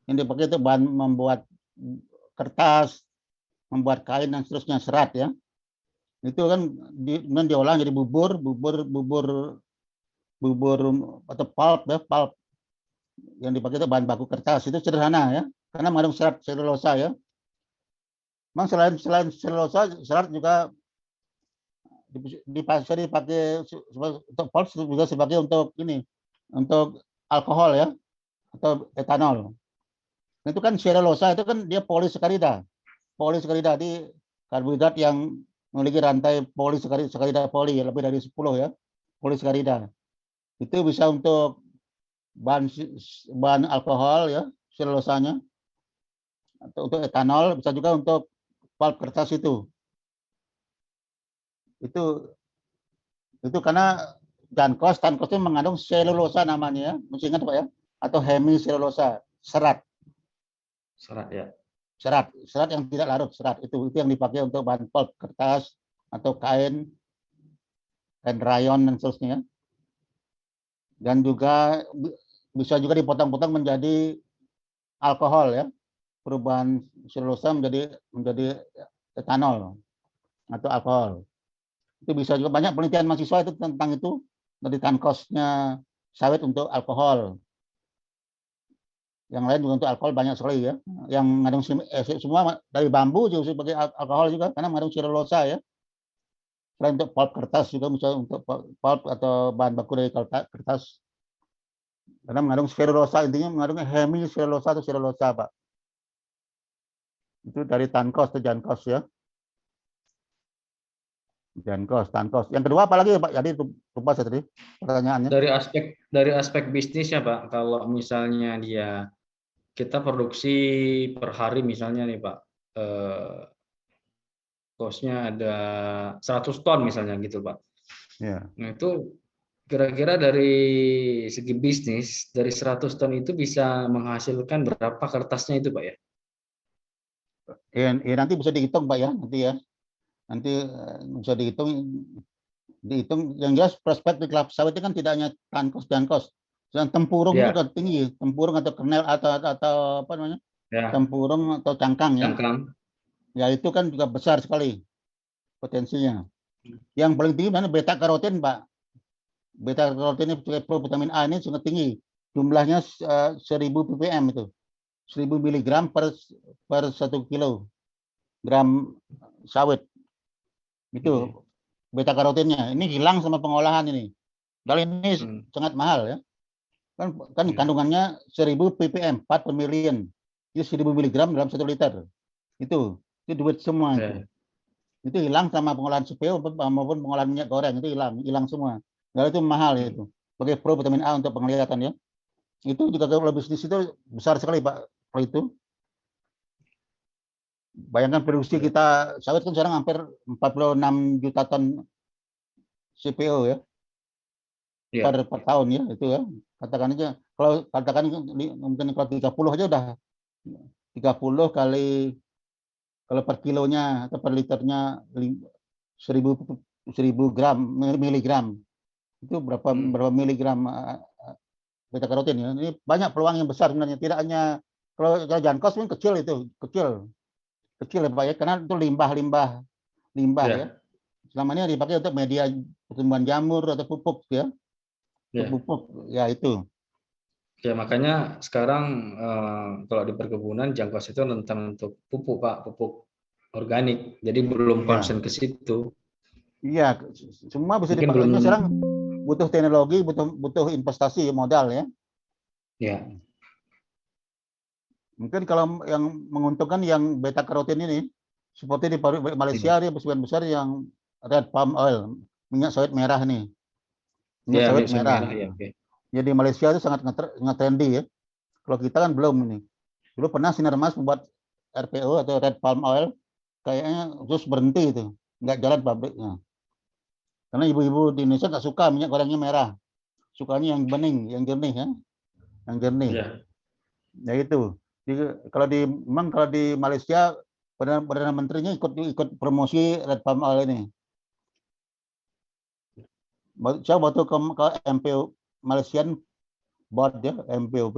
Yang dipakai itu bahan membuat kertas, membuat kain dan seterusnya, serat ya. Itu kan diolah jadi bubur atau pulp ya, pulp yang dipakai itu bahan baku kertas. Itu sederhana ya, karena mengandung serat selulosa ya. Memang selain selulosa, serat juga dipakai untuk pulp juga sebagai untuk untuk alkohol ya, atau etanol. Itu kan selulosa itu kan dia polisakarida di karbohidrat yang memiliki rantai polisakarida lebih dari 10 ya, polisakarida. Itu bisa untuk bahan alkohol ya, selulosanya, atau untuk etanol, bisa juga untuk pulp kertas itu karena tankos itu mengandung selulosa namanya ya, mesti ingat Pak ya, atau hemiselulosa, serat ya. Serat yang tidak larut, serat itu yang dipakai untuk bahan pulp kertas atau kain rayon dan seterusnya. Dan juga bisa juga dipotong-potong menjadi alkohol ya, perubahan selulosa menjadi etanol atau alkohol. Itu bisa juga, banyak penelitian mahasiswa itu tentang itu, dari tankosnya sawit untuk alkohol. Yang lain juga untuk alkohol banyak sekali ya. Yang mengandung semua dari bambu juga sebagai alkohol juga, karena mengandung selulosa ya. Selain untuk pulp kertas juga, misalnya untuk pulp atau bahan baku dari kertas, karena mengandung selulosa, intinya mengandung hemiselulosa atau selulosa, Pak. Itu dari tankos atau jankos ya. Tankos. Yang kedua apa lagi ya, Pak? Jadi lupa saya tadi pertanyaannya. Dari aspek bisnisnya, Pak, kalau misalnya kita produksi per hari misalnya nih, Pak, kosnya ada 100 ton misalnya gitu, Pak. Ya. Nah, itu kira-kira dari segi bisnis, dari 100 ton itu bisa menghasilkan berapa kertasnya itu, Pak ya? Nanti bisa dihitung, Pak ya, nanti ya. Nanti bisa dihitung yang jelas prospek di kelapa sawit itu kan tidak hanya tankos. Dan tempurung Ya. juga tinggi, tempurung atau kernel atau apa namanya? Ya. Tempurung atau cangkang ya. Cangkang. Ya itu kan juga besar sekali potensinya. Yang paling tinggi mana beta karotin, Pak. Beta karotin ini provitamin A ini sangat tinggi. Jumlahnya 1000 ppm itu. 1000 miligram per 1 kilogram sawit. Itu beta karotinnya. Ini hilang sama pengolahan ini. Kalau ini sangat mahal ya. Kan kandungannya 1000 ppm, 4 per million. Itu 1000 miligram dalam 1 liter. Itu duit semua itu. Itu hilang sama pengolahan CPO maupun pengolahan minyak goreng, itu hilang semua. Jadi itu mahal itu. Sebagai provitamin A untuk penglihatan ya. Itu juga kalau bisnis itu besar sekali, Pak. Kalau itu bayangkan produksi kita sawit kan sekarang hampir 46 juta ton CPO ya. Per tahun ya, itu ya. Katakan aja kalau mungkin kalau 30 aja udah 30 kali, kalau per kilonya atau per liternya 1000 miligram. Itu berapa miligram beta karotin ya. Ini banyak peluang yang besar sebenarnya. Tidak hanya kalau jankos pun kecil ya Pak ya, karena itu limbah ya. Selama ini dipakai untuk media pertumbuhan jamur atau pupuk ya. Pupuk ya itu. Ya makanya sekarang kalau di perkebunan jangkos itu tentang untuk pupuk, Pak, pupuk organik. Jadi belum konsen ke situ. Iya, semua bisa dipakai. Sekarang butuh teknologi, butuh investasi modal ya. Ya. Mungkin kalau yang menguntungkan yang beta karotin ini, seperti di Malaysia dia sebagian besar yang red palm oil, minyak sawit merah nih. Minyak sawit merah. Ya, jadi Malaysia itu sangat nge-trendy ya. Kalau kita kan belum ini. Dulu pernah Sinarmas membuat RPO atau red palm oil, kayaknya terus berhenti itu, nggak jalan pabriknya. Karena ibu-ibu di Indonesia nggak suka minyak gorengnya merah, sukanya yang bening, yang jernih ya, yang jernih. Ya itu. Kalau di Malaysia perdana menterinya ikut promosi red palm oil ini. Saya waktu ke MPO Malaysian Board ya, MPOP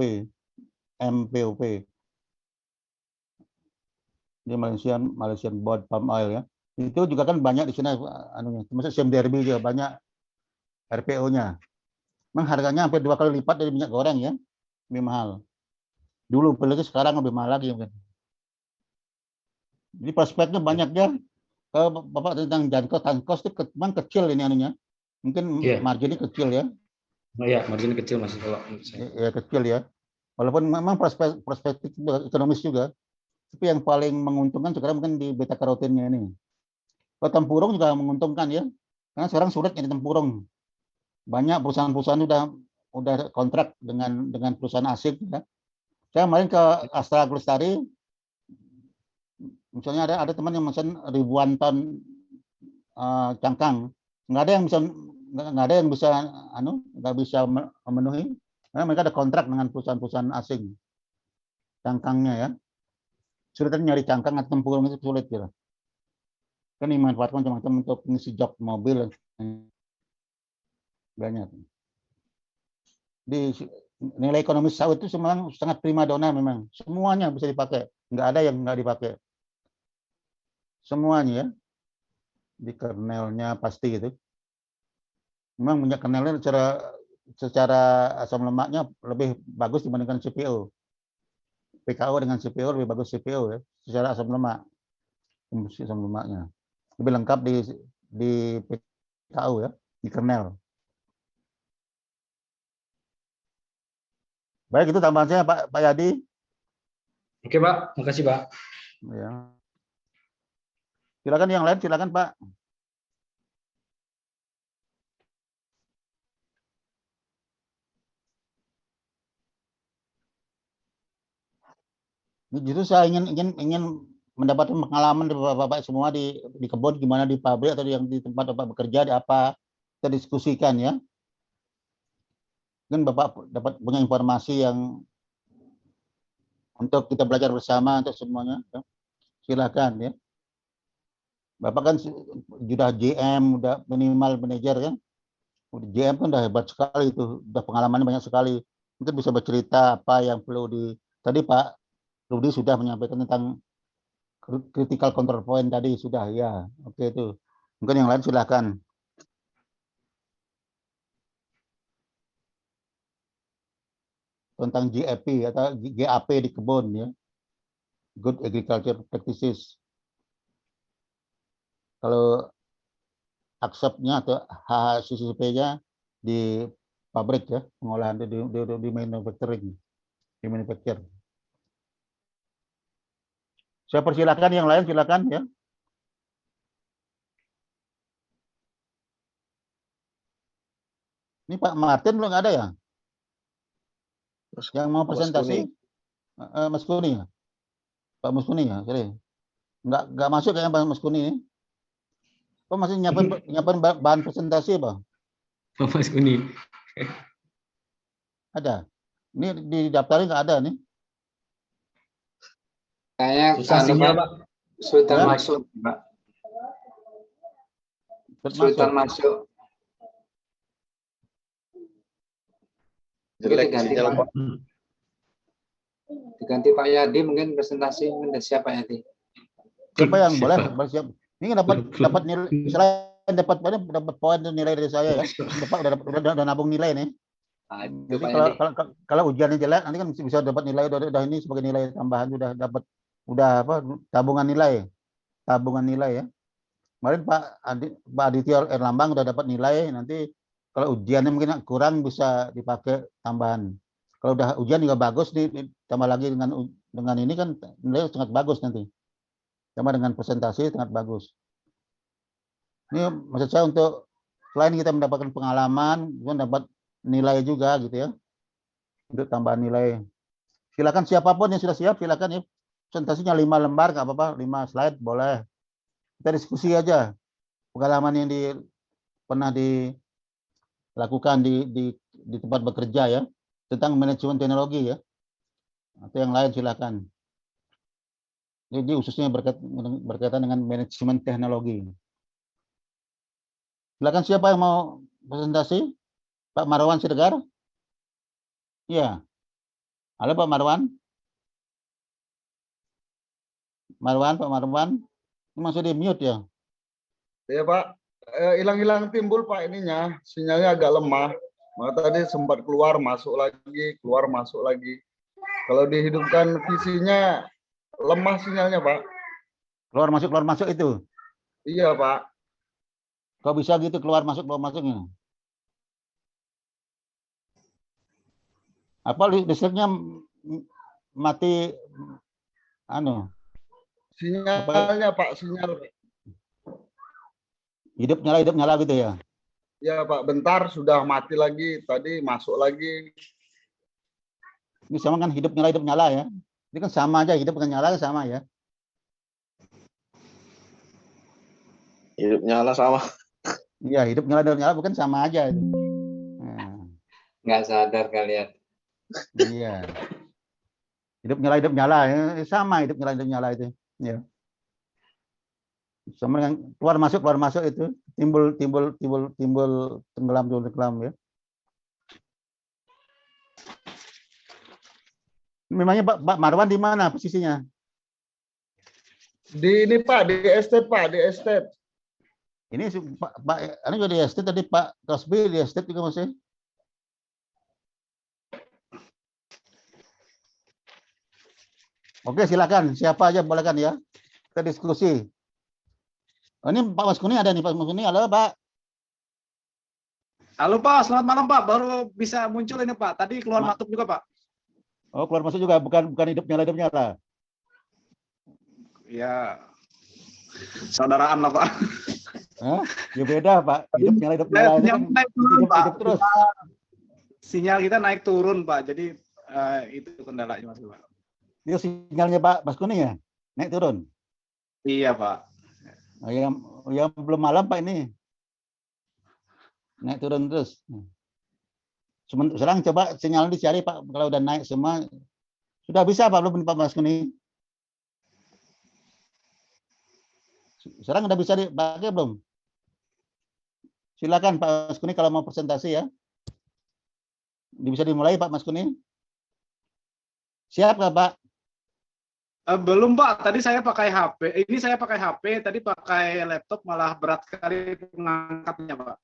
di Malaysian Board Palm Oil ya. Itu juga kan banyak di sana anunya. Termasuk Siem Derby juga banyak RPO-nya. Memang harganya hampir 2 kali lipat dari minyak goreng ya. Lebih mahal. Dulu apalagi sekarang lebih mahal lagi mungkin. Jadi prospeknya banyak ya. Kalau Bapak tentang tankos itu memang kecil ini anunya. Mungkin marginnya kecil ya. Oh ya, margin kecil masih kalau ya kecil ya. Walaupun memang perspektif ekonomis juga. Tapi yang paling menguntungkan sekarang mungkin di beta karotinnya ini. Kalau tempurung juga menguntungkan ya. Karena sekarang sulit jadi tempurung. Banyak perusahaan-perusahaan udah kontrak dengan perusahaan asing ya. Saya kemarin ke Astra Lestari, misalnya ada teman yang pesan ribuan ton cangkang. Nggak ada yang bisa memenuhi. Karena mereka ada kontrak dengan perusahaan-perusahaan asing. Cangkangnya ya. Sulit nyari cangkang atau tempurung itu sulit ya. Kan dimanfaatkan macam-macam untuk mengisi jok mobil banyak. nilai ekonomis sawit itu memang sangat primadona memang. Semuanya bisa dipakai. Nggak ada yang nggak dipakai. Semuanya ya. Di kernelnya pasti gitu. Memang minyak kernelnya secara asam lemaknya lebih bagus dibandingkan CPO. PKO dengan CPO lebih bagus CPO ya. Secara asam lemak. Asam lemaknya. Lebih lengkap di PKO ya. Di kernel. Baik, itu tambahan saya Pak Yadi. Oke Pak, makasih Pak. Ya. Silakan yang lain, silakan Pak. Ini justru saya ingin mendapatkan pengalaman dari Bapak semua di kebun, gimana di pabrik atau yang di tempat Bapak bekerja, di apa kita diskusikan ya. Mungkin Bapak dapat punya informasi yang untuk kita belajar bersama untuk semuanya. Ya. Silakan ya. Bapak kan sudah JM, udah minimal manajer kan. JM kan udah hebat sekali itu, udah pengalamannya banyak sekali. Mungkin bisa bercerita apa yang perlu tadi Pak Rudi sudah menyampaikan tentang critical control point tadi sudah ya. Oke itu. Mungkin yang lain silakan. Tentang GAP atau GAP di kebun ya. Good Agriculture Practices. Kalau accept-nya atau HACCP-nya di pabrik ya, pengolahan di manufacturing, di manufacture. Saya persilakan yang lain silakan ya. Ini Pak Martin belum ada ya? Yang mau presentasi? Mas Kuni ya? Pak Mas Kuni ya? Sorry. Nggak masuk kayaknya Pak Mas Kuni ini. Kok masih nyiapin bahan presentasi Pak? Pak Mas Kuni. Ada. Ini di daftarnya nggak ada nih. Kayaknya Susah sinyal Pak. Sultan Ya. masuk, Pak. Sultan masuk. Jelek Diganti sinyal Pak. Pak. Diganti Pak Yadi mungkin presentasi mungkin siapa Yadi? Siapa yang boleh bersiap? Ini dapat nilai, selain dapat poin dan nilai dari saya ya. Bapak udah nabung nilai nih. Nah, itu Jadi Pak kalau ujiannya jelek nanti kan bisa dapat nilai udah ini sebagai nilai tambahan udah tabungan nilai ya. Kemarin Pak Aditya Erlambang udah dapat nilai, nanti kalau ujiannya mungkin kurang bisa dipakai tambahan. Kalau udah ujian juga bagus tambah lagi dengan ini kan nilai sangat bagus nanti. Sama dengan presentasi sangat bagus. Ini maksud saya untuk selain kita mendapatkan pengalaman, kita dapat nilai juga gitu ya. Untuk tambahan nilai. Silakan siapapun yang sudah siap, silakan ya. Presentasinya 5 lembar, nggak apa-apa, 5 slide boleh. Kita diskusi aja pengalaman yang pernah dilakukan di tempat bekerja ya, tentang manajemen teknologi ya. Atau yang lain silakan. Jadi khususnya berkaitan dengan manajemen teknologi. Silakan siapa yang mau presentasi? Pak Marwan Siregar? Iya. Halo Pak Marwan. Pak Marwan. Ini masih di mute ya? Ya Pak, hilang-hilang timbul Pak ininya, sinyalnya agak lemah. Maka tadi sempat keluar masuk lagi. Kalau dihidupkan visinya lemah sinyalnya Pak. Keluar masuk itu. Iya Pak. Kok bisa gitu keluar masuknya? Apa listriknya mati Sinyalnya Pak, sinyal. hidup nyala gitu ya? Ya Pak, bentar sudah mati lagi, tadi masuk lagi. Ini sama kan hidup nyala ya? Ini kan sama aja, hidup dengan nyala sama ya? Hidup nyala sama. Iya, hidup nyala bukan sama aja itu. Nah, nggak sadar kalian. iya. Hidup nyala ya. Sama hidup nyala itu. Ya. Sama dengan keluar masuk itu timbul tenggelam ya. Memangnya Pak Marwan di mana posisinya? Di ini Pak, di estate Pak, di estate. Ini Pak ini juga di estate tadi Pak Krosby di estate juga masih. Oke, silakan. Siapa aja boleh kan ya. Kita diskusi. Oh, ini Pak Mas Kuni ada nih Pak Mas Kuni. Halo Pak. Halo Pak, selamat malam Pak. Baru bisa muncul ini Pak. Tadi keluar maktub juga Pak. Oh, keluar masuk juga, bukan hidup nyala. Ya, saudaraan lah Pak. Hah? Ya beda Pak. Hidup nyala ini kan Naik turun, Pak. hidup terus. Sinyal kita naik turun Pak. Jadi itu kendalanya Mas Pak. Itu sinyalnya Pak Mas Kuni ya? Naik turun. Iya Pak. Oh, yang belum malam Pak ini. Naik turun terus. Sekarang coba sinyal dicari Pak. Kalau udah naik semua. Sudah bisa Pak belum Pak Mas Kuni? Sekarang udah bisa dipakai belum? Silakan Pak Mas Kuni kalau mau presentasi ya. Bisa dimulai Pak Mas Kuni. Siap nggak Pak? Belum Pak. Tadi saya pakai HP. Ini saya pakai HP. Tadi pakai laptop malah berat sekali mengangkatnya Pak.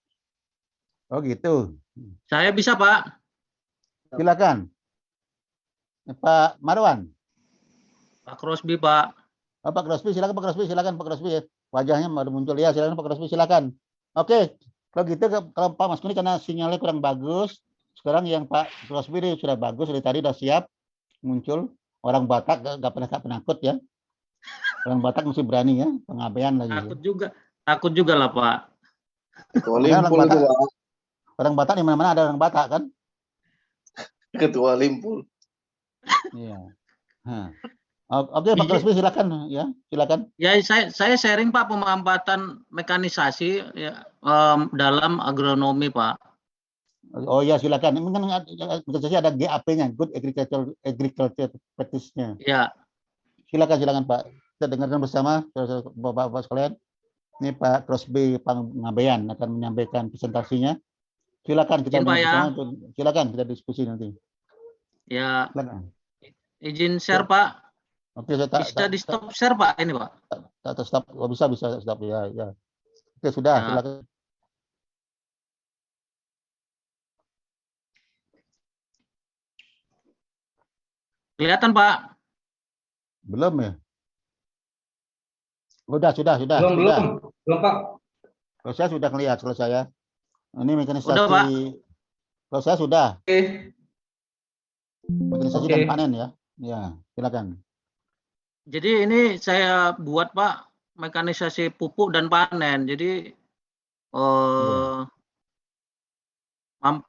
Oh gitu. Saya bisa, Pak. Silakan. Pak Marwan. Pak Krosby, Pak. Oh, Pak Krosby, silakan Pak Krosby, silakan Pak Krosby. Wajahnya baru muncul ya, silakan Pak Krosby, silakan. Oke, kalau gitu kalau Pak Mas Kuni karena sinyalnya kurang bagus, sekarang yang Pak Krosby ini sudah bagus, dari tadi sudah siap muncul. Orang Batak nggak pernah penakut ya. Orang Batak mesti berani ya, pengabaian lagi. Takut juga lah Pak. Ketua Limpul itu Pak. Orang Batak di mana-mana ada orang Batak kan? Ketua Limpul. Iya. Oke, Pak Krosby silakan ya, silakan. Ya, saya sharing Pak pemanfaatan mekanisasi ya, dalam agronomi Pak. Oh ya silakan. Ini kan mekanisasi ada GAP-nya, Good Agriculture Practice-nya. Ya. Silakan Pak. Kita dengarkan bersama Bapak-bapak sekalian. Ini Pak Krosby Pangabaian akan menyampaikan presentasinya. Silakan kita dengar bersama. Silakan kita diskusi nanti. Ya. Silakan. Izin share Pak. Oke, bisa di stop share Pak ini Pak. Stop. Oh, bisa stop ya. Oke, sudah. Ya. Silakan. Kelihatan Pak? Belum ya? Sudah. Belum Pak. Kalau saya sudah kelihatan kalau saya. Ini mekanisasi. Udah, Pak. Kalau saya sudah. Oke. Mekanisasi dan panen ya. Ya, silakan. Jadi ini saya buat Pak mekanisasi pupuk dan panen. Jadi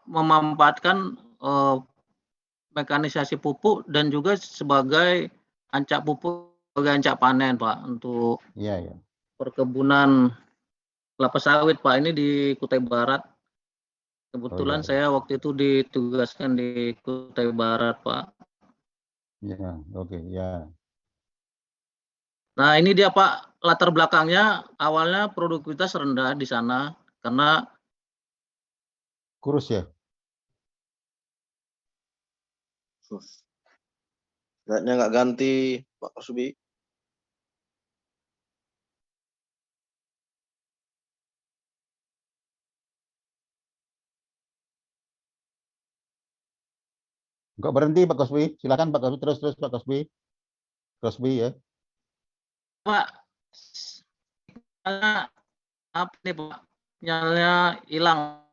memanfaatkan mekanisasi pupuk dan juga sebagai ancak pupuk, sebagai ancak panen Pak untuk perkebunan kelapa sawit Pak. Ini di Kutai Barat. Kebetulan saya waktu itu ditugaskan di Kutai Barat Pak. Ya, oke, ya. Nah ini dia Pak latar belakangnya, awalnya produktivitas rendah di sana karena kurus ya. Kayaknya nggak ganti Pak Krosby. Kok berhenti Pak Krosby? Silakan Pak Krosby, terus Pak Krosby. Krosby ya. Pak, apa nih Pak? Nyalanya hilang.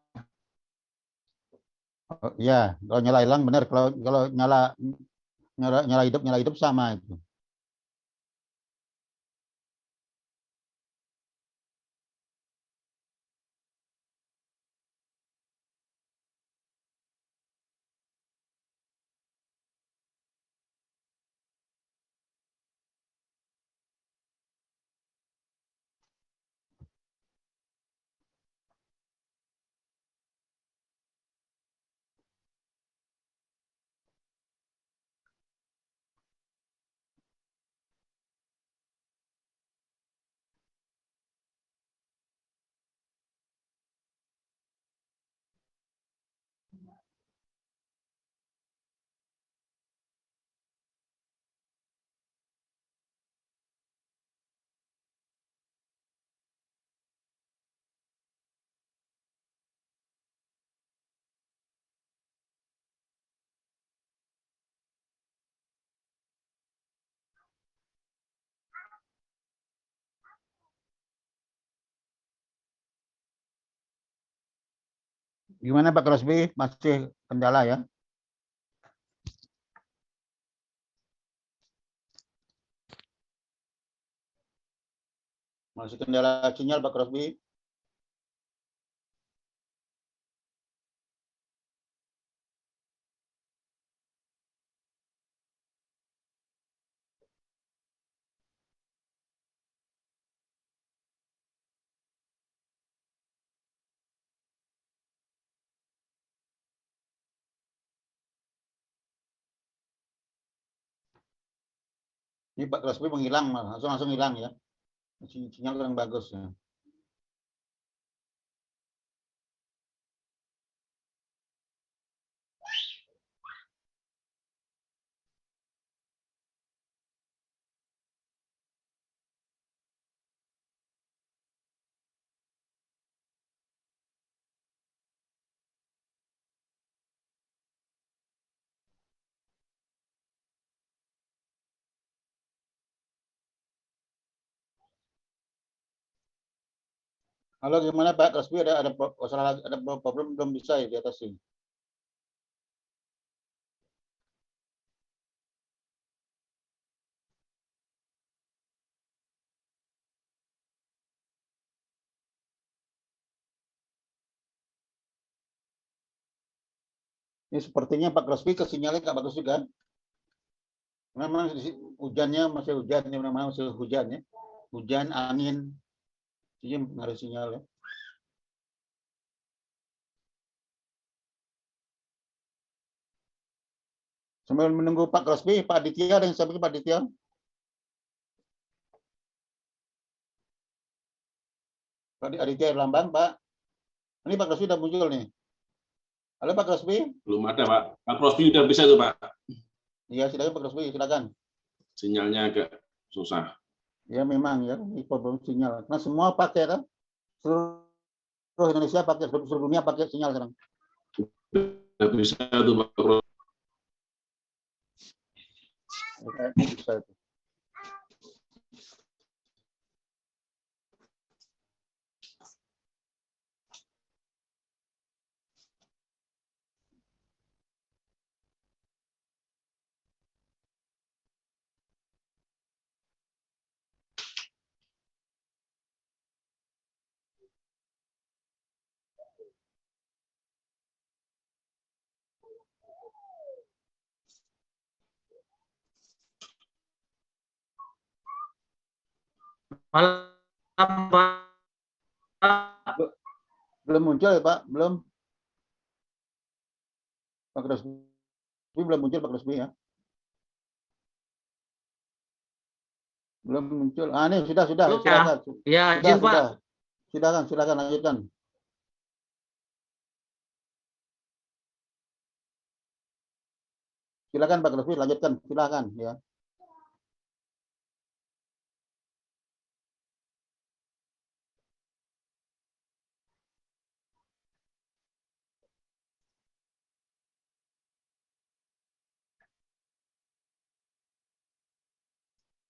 Oh, ya, kalau nyala hilang benar. Kalau nyala hidup sama itu. Gimana Pak Crosby? Masih kendala ya? Masih kendala sinyal Pak Crosby? Ini Pak Crosby menghilang, langsung hilang ya. Sinyal kurang bagus ya. Halo, gimana Pak Crosby? Ada problem belum bisa ya di atas sini? Ini sepertinya Pak Crosby ke sinyalnya nggak bagus juga. Memang hujannya masih hujan, memang masih hujan ya. Hujan, angin, ini mengaruhi sinyal ya. Sambil menunggu Pak Crosby, Pak Aditya ada yang sampaikan Pak Aditya. Pak Aditya Lambang, Pak. Ini Pak Crosby udah muncul nih. Halo Pak Crosby. Belum ada Pak. Pak Crosby udah bisa tuh Pak. Iya, silakan Pak Crosby, silakan. Sinyalnya agak susah. Ya memang ya, ini problem sinyal. Nah semua pakai kan, seluruh Indonesia pakai, seluruh dunia pakai sinyal sekarang. Udah bisa tuh Pak Crosby. Bisa itu. Malam Pak. Belum muncul ya Pak, belum. Pak Crosby belum muncul Pak Crosby ya. Belum muncul. Ah ini sudah silakan. Ya, izin Pak. Silakan lanjutkan. Silakan Pak Crosby lanjutkan, silakan ya.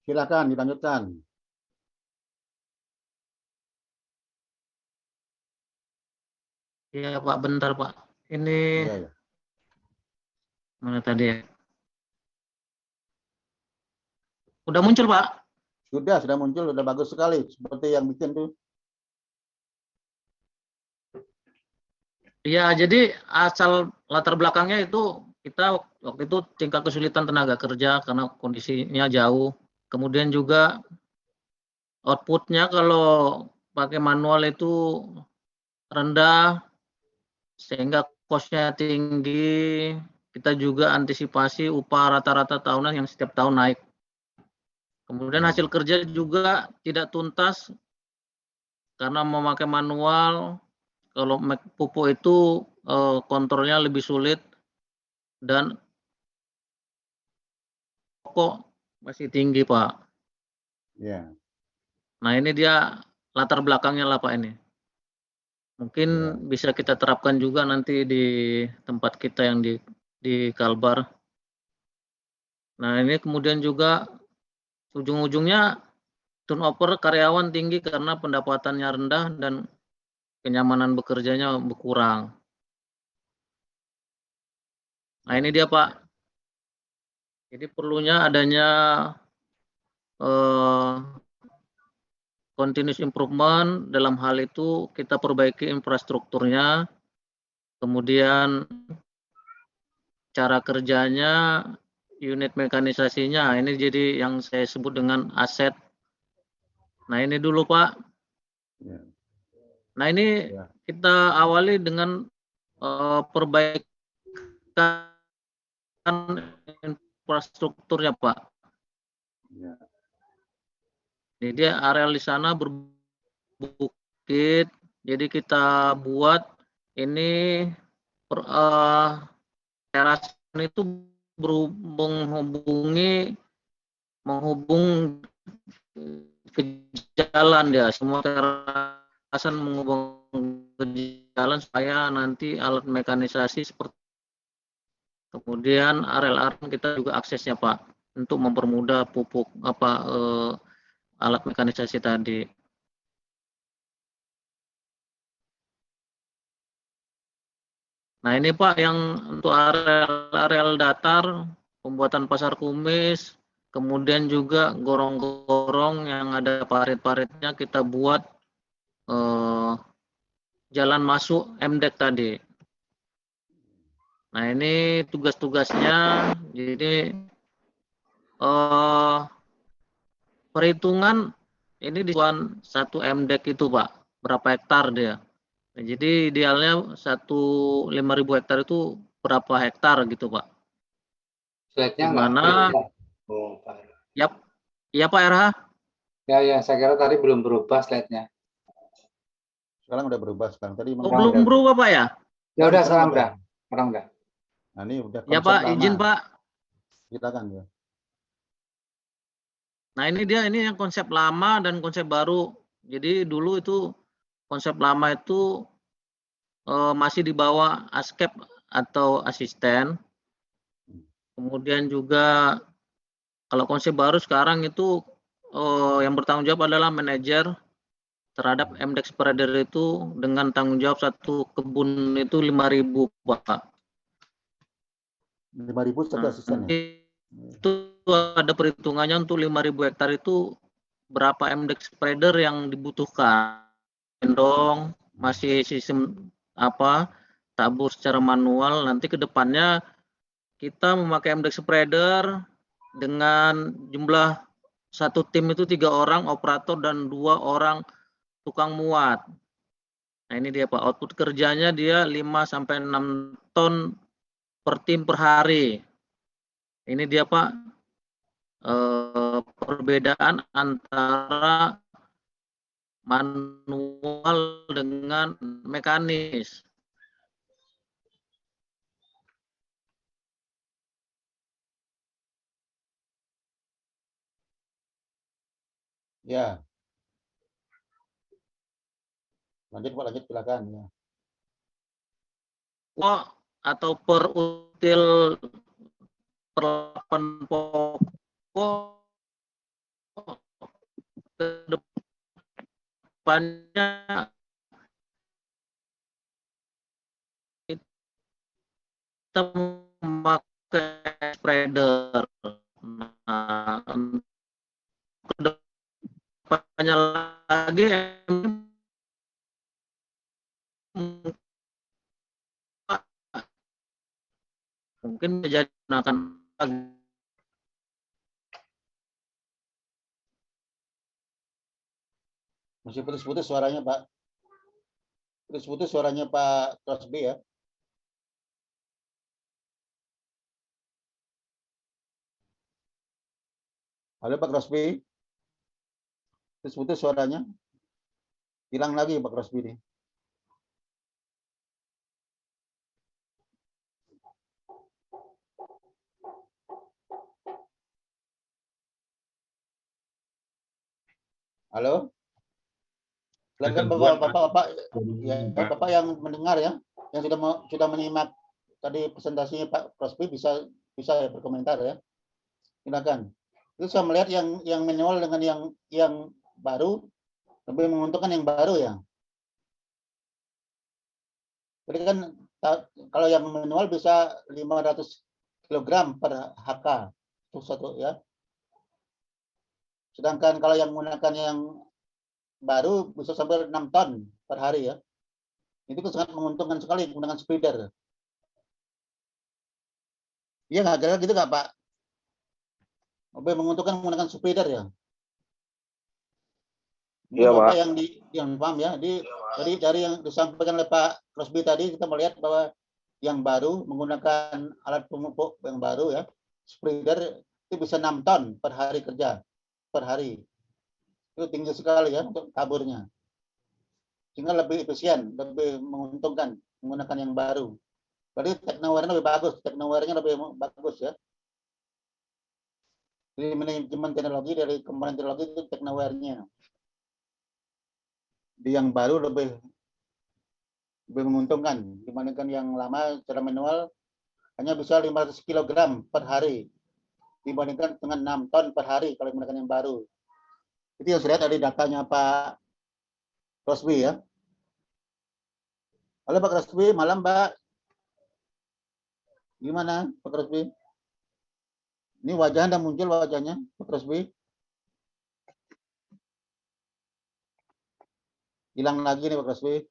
Silakan dilanjutkan. Iya Pak, bentar Pak. Ini ya. Mana tadi ya? Udah muncul Pak? Sudah muncul, sudah bagus sekali. Seperti yang bikin tuh. Iya, jadi asal latar belakangnya itu kita waktu itu tingkat kesulitan tenaga kerja karena kondisinya jauh. Kemudian juga outputnya kalau pakai manual itu rendah sehingga cost-nya tinggi. Kita juga antisipasi upah rata-rata tahunan yang setiap tahun naik. Kemudian hasil kerja juga tidak tuntas karena memakai manual. Kalau pupuk itu kontrolnya lebih sulit dan kok masih tinggi Pak. Ya. Nah ini dia latar belakangnya lah Pak ini. Mungkin bisa kita terapkan juga nanti di tempat kita yang di Kalbar. Nah ini kemudian juga ujung-ujungnya turnover karyawan tinggi karena pendapatannya rendah dan kenyamanan bekerjanya berkurang. Nah ini dia Pak. Jadi perlunya adanya continuous improvement. Dalam hal itu kita perbaiki infrastrukturnya, kemudian cara kerjanya, unit mekanisasinya. Ini jadi yang saya sebut dengan aset. Nah ini dulu Pak. Nah ini kita awali dengan perbaikan infrastrukturnya Pak. Jadi areal di sana berbukit, jadi kita buat ini terasan itu menghubung ke jalan ya, semua terasan menghubung ke jalan supaya nanti alat mekanisasi seperti. Kemudian areal kita juga aksesnya Pak untuk mempermudah pupuk alat mekanisasi tadi. Nah ini Pak yang untuk areal datar, pembuatan pasar kumis, kemudian juga gorong-gorong yang ada parit-paritnya kita buat jalan masuk MDEC tadi. Nah ini tugas-tugasnya, jadi perhitungan ini di 1 MDEC itu Pak, berapa hektar dia. Nah, jadi idealnya 5.000 hektar itu berapa hektar gitu Pak. Slide-nya Dimana, oh, Pak. Yap, iya Pak RH. Ya, saya kira tadi belum berubah slide-nya. Sekarang udah berubah sekarang. Tadi belum berubah Pak ya? Ya udah, sekarang udah. Nah, ini udah ya Pak, lama. izin Pak. Silakan ya. Nah ini yang konsep lama dan konsep baru. Jadi dulu itu konsep lama itu masih di bawah ASCAP atau asisten. Kemudian juga kalau konsep baru sekarang itu yang bertanggung jawab adalah manajer terhadap MDEC spreader itu dengan tanggung jawab satu kebun itu 5.000 Pak. 5.000 satu asisten ya? Itu ada perhitungannya untuk 5.000 hektar itu berapa MDEC spreader yang dibutuhkan. Dong masih sistem tabur secara manual, nanti ke depannya kita memakai MDEC spreader dengan jumlah satu tim itu 3 orang operator dan 2 orang tukang muat. Nah ini dia Pak, output kerjanya dia 5-6 ton per tim per hari. Ini dia Pak perbedaan antara manual dengan mekanis. Ya. Lanjut Pak, lanjut silakan ya. Atau per util perlapan pokok ke depannya kita memakai spreader. Nah, ke depannya lagi mungkin menjadi gunakan Masih putus-putus suaranya Pak. Putus-putus suaranya Pak Crosby ya. Halo Pak Crosby. Putus-putus suaranya. Hilang lagi Pak Crosby nih. Halo? Silakan Bapak yang mendengar ya, yang sudah menyimak tadi presentasinya Pak Crosby bisa ya berkomentar ya. Silakan. Itu saya melihat yang manual dengan yang baru lebih menguntungkan yang baru ya. Jadi kan kalau yang manual bisa 500 kg per HK itu satu ya. Sedangkan kalau yang menggunakan yang baru bisa sampai 6 ton per hari ya. Itu sangat menguntungkan sekali menggunakan spreader. Iya nggak kira gitu nggak Pak? Lebih menguntungkan menggunakan spreader ya. Iya Pak. Yang paham ya. Jadi dari yang disampaikan oleh Pak Rosby tadi kita melihat bahwa yang baru menggunakan alat pemupuk yang baru ya, spreader itu bisa 6 ton per hari kerja per hari. Itu tinggi sekali ya untuk taburnya. Sehingga lebih efisien, lebih menguntungkan menggunakan yang baru. Jadi teknoware-nya lebih bagus, teknoware-nya lebih bagus ya. Jadi manajemen teknologi dari komponen teknologi itu teknoware-nya. Di yang baru lebih menguntungkan dibandingkan yang lama secara manual hanya bisa 500 kg per hari dibandingkan dengan 6 ton per hari kalau menggunakan yang baru. Itu yang saya lihat dari datanya Pak Rosby ya. Halo Pak Rosby, malam Pak. Gimana Pak Rosby? Ini wajah Anda muncul wajahnya Pak Rosby. Hilang lagi nih Pak Rosby.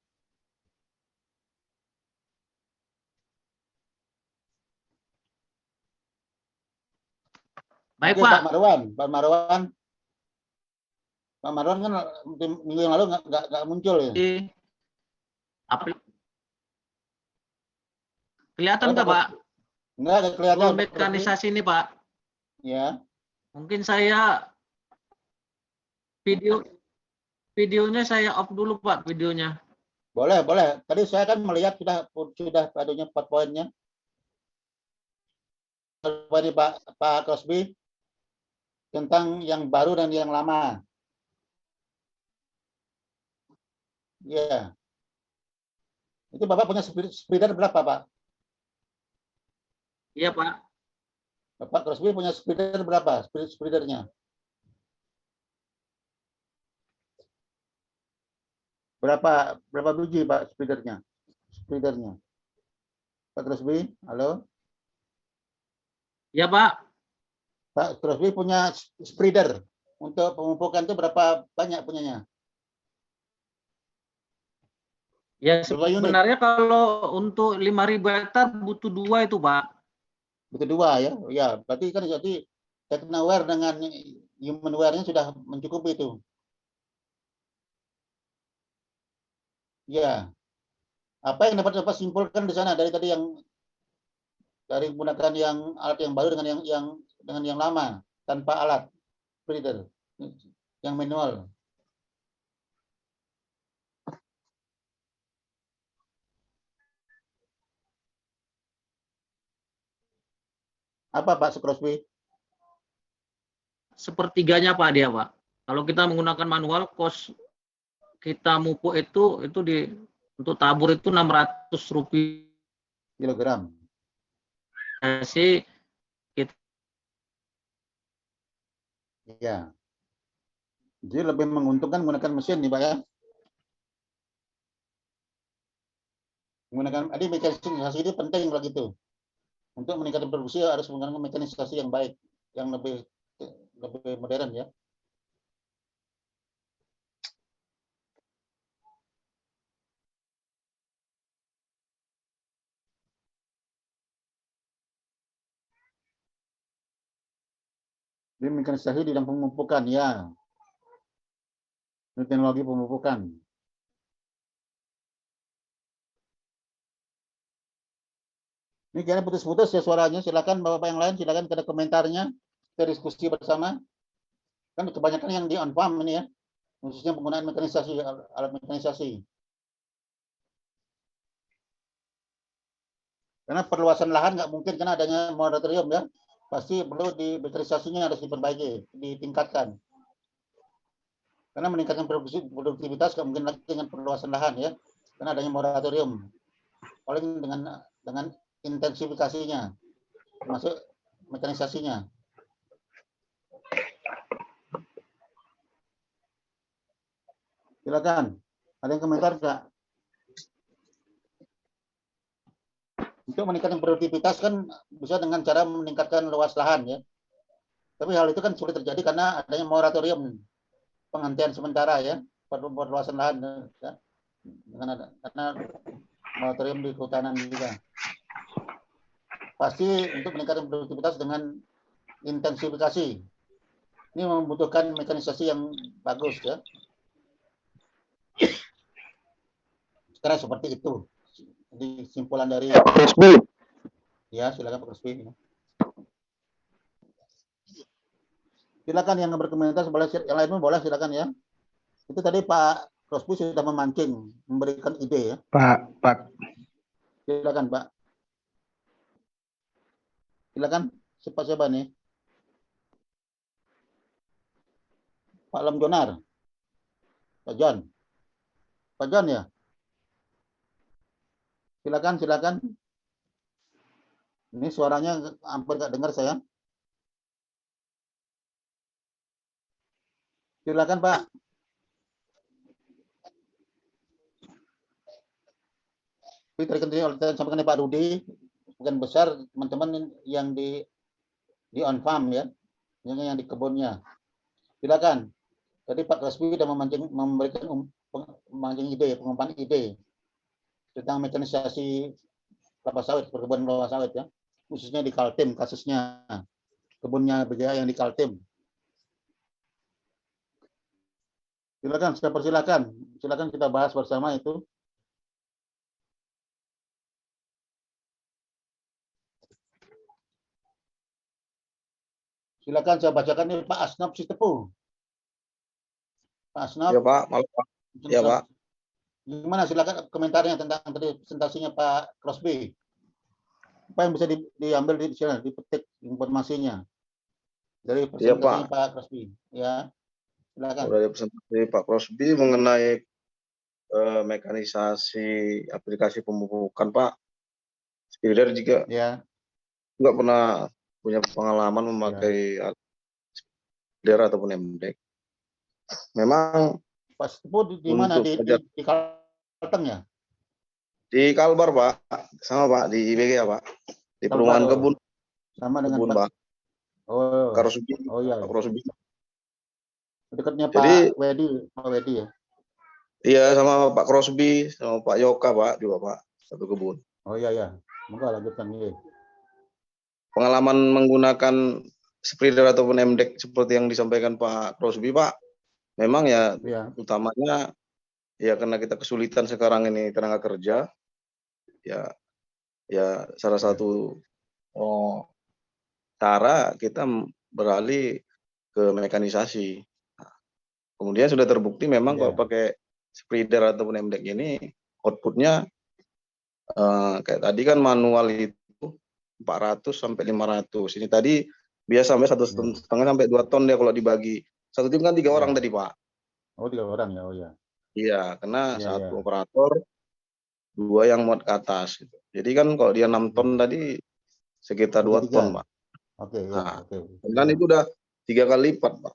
Baik Oke, Pak. Pak Marwan kan minggu yang lalu nggak muncul ya. Kelihatan nggak Pak? Nggak kelihatan. Mekanisasi ini Pak. Ya. Mungkin saya videonya saya off dulu Pak, videonya. Boleh. Tadi saya kan melihat sudah adanya 4 poinnya. Dari Pak Rosby tentang yang baru dan yang lama. Ya. Itu Bapak punya spreader berapa, Pak? Iya, Pak. Bapak Rosby punya spreader berapa? Spreadernya? Berapa biji, Pak, spreadernya? Pak Rosby, halo? Ya, Pak. Pak Rosby punya spreader untuk pemupukan itu berapa banyak punyanya? Ya, sebenarnya kalau untuk 5.000 hektar butuh 2 itu, Pak. Butuh 2 ya? Ya, berarti kan jadi technoware dengan humanware-nya sudah mencukupi itu. Ya. Apa yang dapat simpulkan di sana dari tadi dari menggunakan yang alat yang baru dengan yang lama tanpa alat spreader yang manual. Apa Pak Rosby? Sepertiganya Pak dia Pak. Kalau kita menggunakan manual, kos kita mupuk itu untuk tabur itu Rp600 kilogram. Sih ya. Jadi lebih menguntungkan menggunakan mesin nih Pak ya. Menggunakan mekanisasi itu penting kalau gitu. Untuk meningkatkan produksi harus menggunakan mekanisasi yang baik, yang lebih modern ya. Jadi mekanisasi di dalam pemupukan ya. Teknologi pemupukan. Ini kayaknya putus-putus ya suaranya. Silakan Bapak yang lain, silakan ada komentarnya. Kita diskusi bersama. Kan kebanyakan yang di on farm ini ya. Khususnya penggunaan mekanisasi, alat mekanisasi. Karena perluasan lahan nggak mungkin karena adanya moratorium ya. Pasti perlu mekanisasinya harus diperbaiki, ditingkatkan. Karena meningkatkan produktivitas nggak mungkin lagi dengan perluasan lahan ya. Karena adanya moratorium. Paling dengan intensifikasinya, termasuk mekanisasinya. Silakan. Ada yang komentar nggak? Untuk meningkatkan produktivitas kan bisa dengan cara meningkatkan luas lahan ya. Tapi hal itu kan sulit terjadi karena adanya moratorium penghentian sementara ya perluasan lahan ya. Karena moratorium di kehutanan juga. Pasti untuk meningkatkan produktivitas dengan intensifikasi. Ini membutuhkan mekanisasi yang bagus ya. Sekarang seperti itu. Jadi simpulan dari ya, silakan Pak Rusbi. Silakan yang berkomentar, boleh, yang lain pun boleh silakan ya. Itu tadi Pak Rusbi sudah memancing, memberikan ide ya. Pak. Silakan Pak. Silakan siapa nih? Pak Lam Jonar. Pak John. Pak John ya? Silakan. Ini suaranya hampir nggak dengar saya. Silakan Pak. Tadi sampaikan Pak Rudi, bukan besar teman-teman yang di on farm ya, yang di kebunnya. Silakan. Tadi Pak Rusbi sudah memberikan memancing ide, pengumpulan ide tentang mekanisasi kelapa sawit, perkebunan kelapa sawit ya, khususnya di Kaltim kasusnya, kebunnya Berjaya yang di Kaltim. Silakan, saya persilakan. Silakan kita bahas bersama itu. Silakan saya bacakan ini Pak Asnab Sitepu. Pak Asnab. Ya Pak, malam Pak. Ya Pak. Gimana silakan komentarnya tentang tadi presentasinya Pak Rusbi. Apa yang bisa diambil di sana, dipetik informasinya dari presentasinya Pak Rusbi. Ya, silakan. Dari presentasi Pak Rusbi mengenai mekanisasi aplikasi pemupukan Pak. Spider juga nggak pernah punya pengalaman memakai spider ataupun MDEC. Memang Pas itu di mana di Kalteng ya? Di Kalbar Pak, sama Pak di IBG ya Pak, di perumahan kebun. Sama dengan kebun, Pak. Oh. Karusudi. Oh iya. Pak Rusbi. Dekatnya Jadi, Pak Wedi ya. Iya sama Pak Crosby, sama Pak Yoka Pak juga Pak, satu kebun. Oh iya. Moga lanjutkan ini. Pengalaman menggunakan spreader ataupun MDEC seperti yang disampaikan Pak Crosby Pak, memang ya utamanya ya karena kita kesulitan sekarang ini tenaga kerja, ya salah satu cara kita beralih ke mekanisasi. Nah, kemudian sudah terbukti memang kalau pakai spreader ataupun MDEC ini outputnya kayak tadi kan manual itu 400 sampai 500. Ini tadi biasa sampai 1,5 sampai 2 ton dia kalau dibagi. Satu tim kan 3 orang tadi Pak. Oh 3 orang ya, oh ya. Iya, karena satu operator, 2 yang muat ke atas. Gitu. Jadi kan kalau dia 6 ton tadi sekitar 2 ton Pak. Oke. Dan itu udah 3 kali lipat Pak.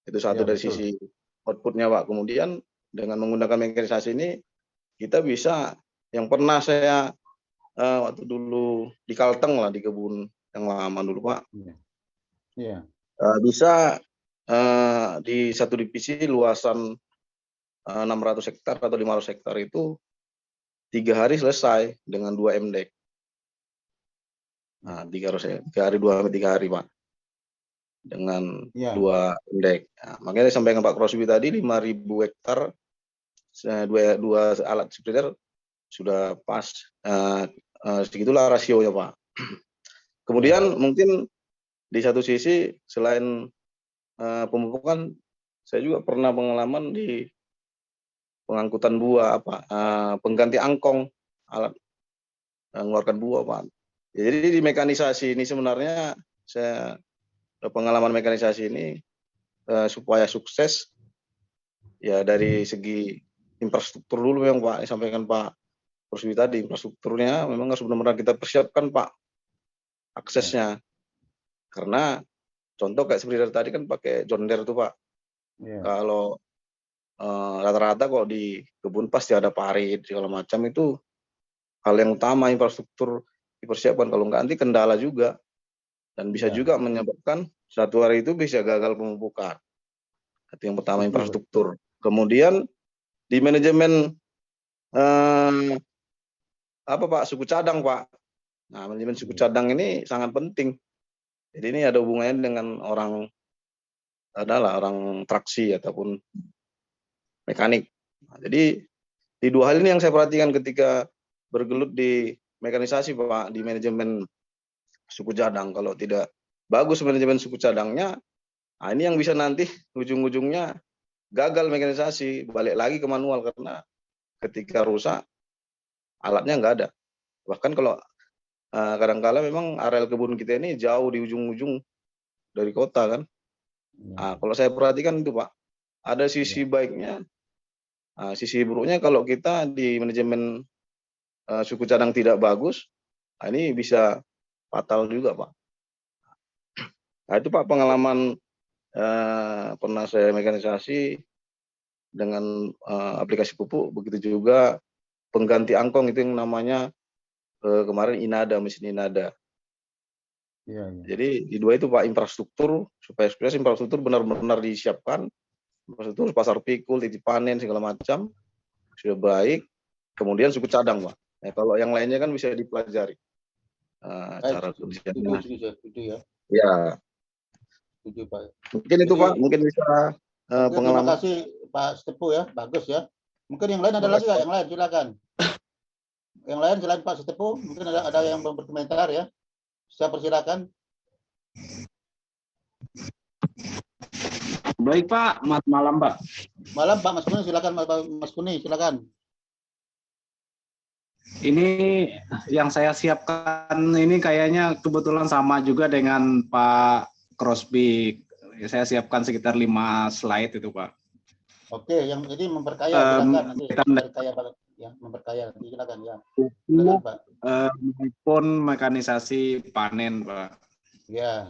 Itu satu dari sisi outputnya Pak. Kemudian dengan menggunakan mekanisasi ini kita bisa, yang pernah saya waktu dulu di Kalteng lah, di kebun yang lama dulu Pak. Iya. Bisa di satu divisi luasan 600 hektar atau 500 hektar itu 3 hari selesai dengan 2 MDEC. Nah, 3 hari 2 sampai 3 hari Pak. Dengan 2 MDEC. Nah, makanya disampaikan Pak Crosby tadi 5.000 hektar 2 alat spreader sudah pas, segitulah rasionya Pak. Kemudian mungkin di satu sisi selain pemupukan, saya juga pernah pengalaman di pengangkutan buah pengganti angkong, alat mengeluarkan buah Pak. Jadi di mekanisasi ini sebenarnya pengalaman mekanisasi ini supaya sukses ya dari segi infrastruktur dulu yang Pak disampaikan Pak Rusbi tadi, infrastrukturnya memang harus benar-benar kita persiapkan Pak, aksesnya. Karena contoh kayak spreader tadi kan pakai John Deere tuh Pak. Kalau rata-rata kok di kebun pasti ada parit segala macam, itu hal yang utama infrastruktur dipersiapkan, kalau nggak nanti kendala juga, dan bisa juga menyebabkan satu hari itu bisa gagal pemupukan. Itu yang pertama, infrastruktur. Kemudian di manajemen apa Pak, suku cadang Pak. Nah, manajemen suku cadang ini sangat penting. Jadi ini ada hubungannya dengan orang traksi ataupun mekanik. Nah, jadi di dua hal ini yang saya perhatikan ketika bergelut di mekanisasi Pak, di manajemen suku cadang. Kalau tidak bagus manajemen suku cadangnya, nah ini yang bisa nanti ujung-ujungnya gagal mekanisasi, balik lagi ke manual, karena ketika rusak alatnya nggak ada. Bahkan kalau kadang-kala memang areal kebun kita ini jauh di ujung-ujung dari kota kan. Nah, kalau saya perhatikan itu Pak, ada sisi baiknya, sisi buruknya kalau kita di manajemen suku cadang tidak bagus, nah ini bisa fatal juga Pak. Nah itu Pak pengalaman pernah saya mekanisasi dengan aplikasi pupuk, begitu juga pengganti angkong itu yang namanya kemarin Inada, mesin Inada. Jadi di dua itu Pak, infrastruktur, supaya infrastruktur benar-benar disiapkan, infrastruktur pasar pikul, titik panen segala macam sudah baik. Kemudian suku cadang Pak. Nah, kalau yang lainnya kan bisa dipelajari cara kerjanya. Setuju ya. Ya. Setuju Pak. Mungkin itu Pak, mungkin bisa pengalaman. Terima kasih Pak Setepu ya, bagus ya. Mungkin yang lain ada lagi nggak? Yang lain silakan. Yang lain selain Pak Setepu, mungkin ada yang berkomentar ya. Saya persilakan. Baik Pak, malam Pak. Malam Pak Mas Kuni, silakan Mas Kuni, silakan. Ini yang saya siapkan ini kayaknya kebetulan sama juga dengan Pak Crosby. Saya siapkan sekitar 5 slide itu Pak. Oke, yang ini memperkaya, silakan nanti memperkaya Pak. Ya, memperkaya, silakan ya. Silakan Pak. Maupun mekanisasi panen Pak. Ya.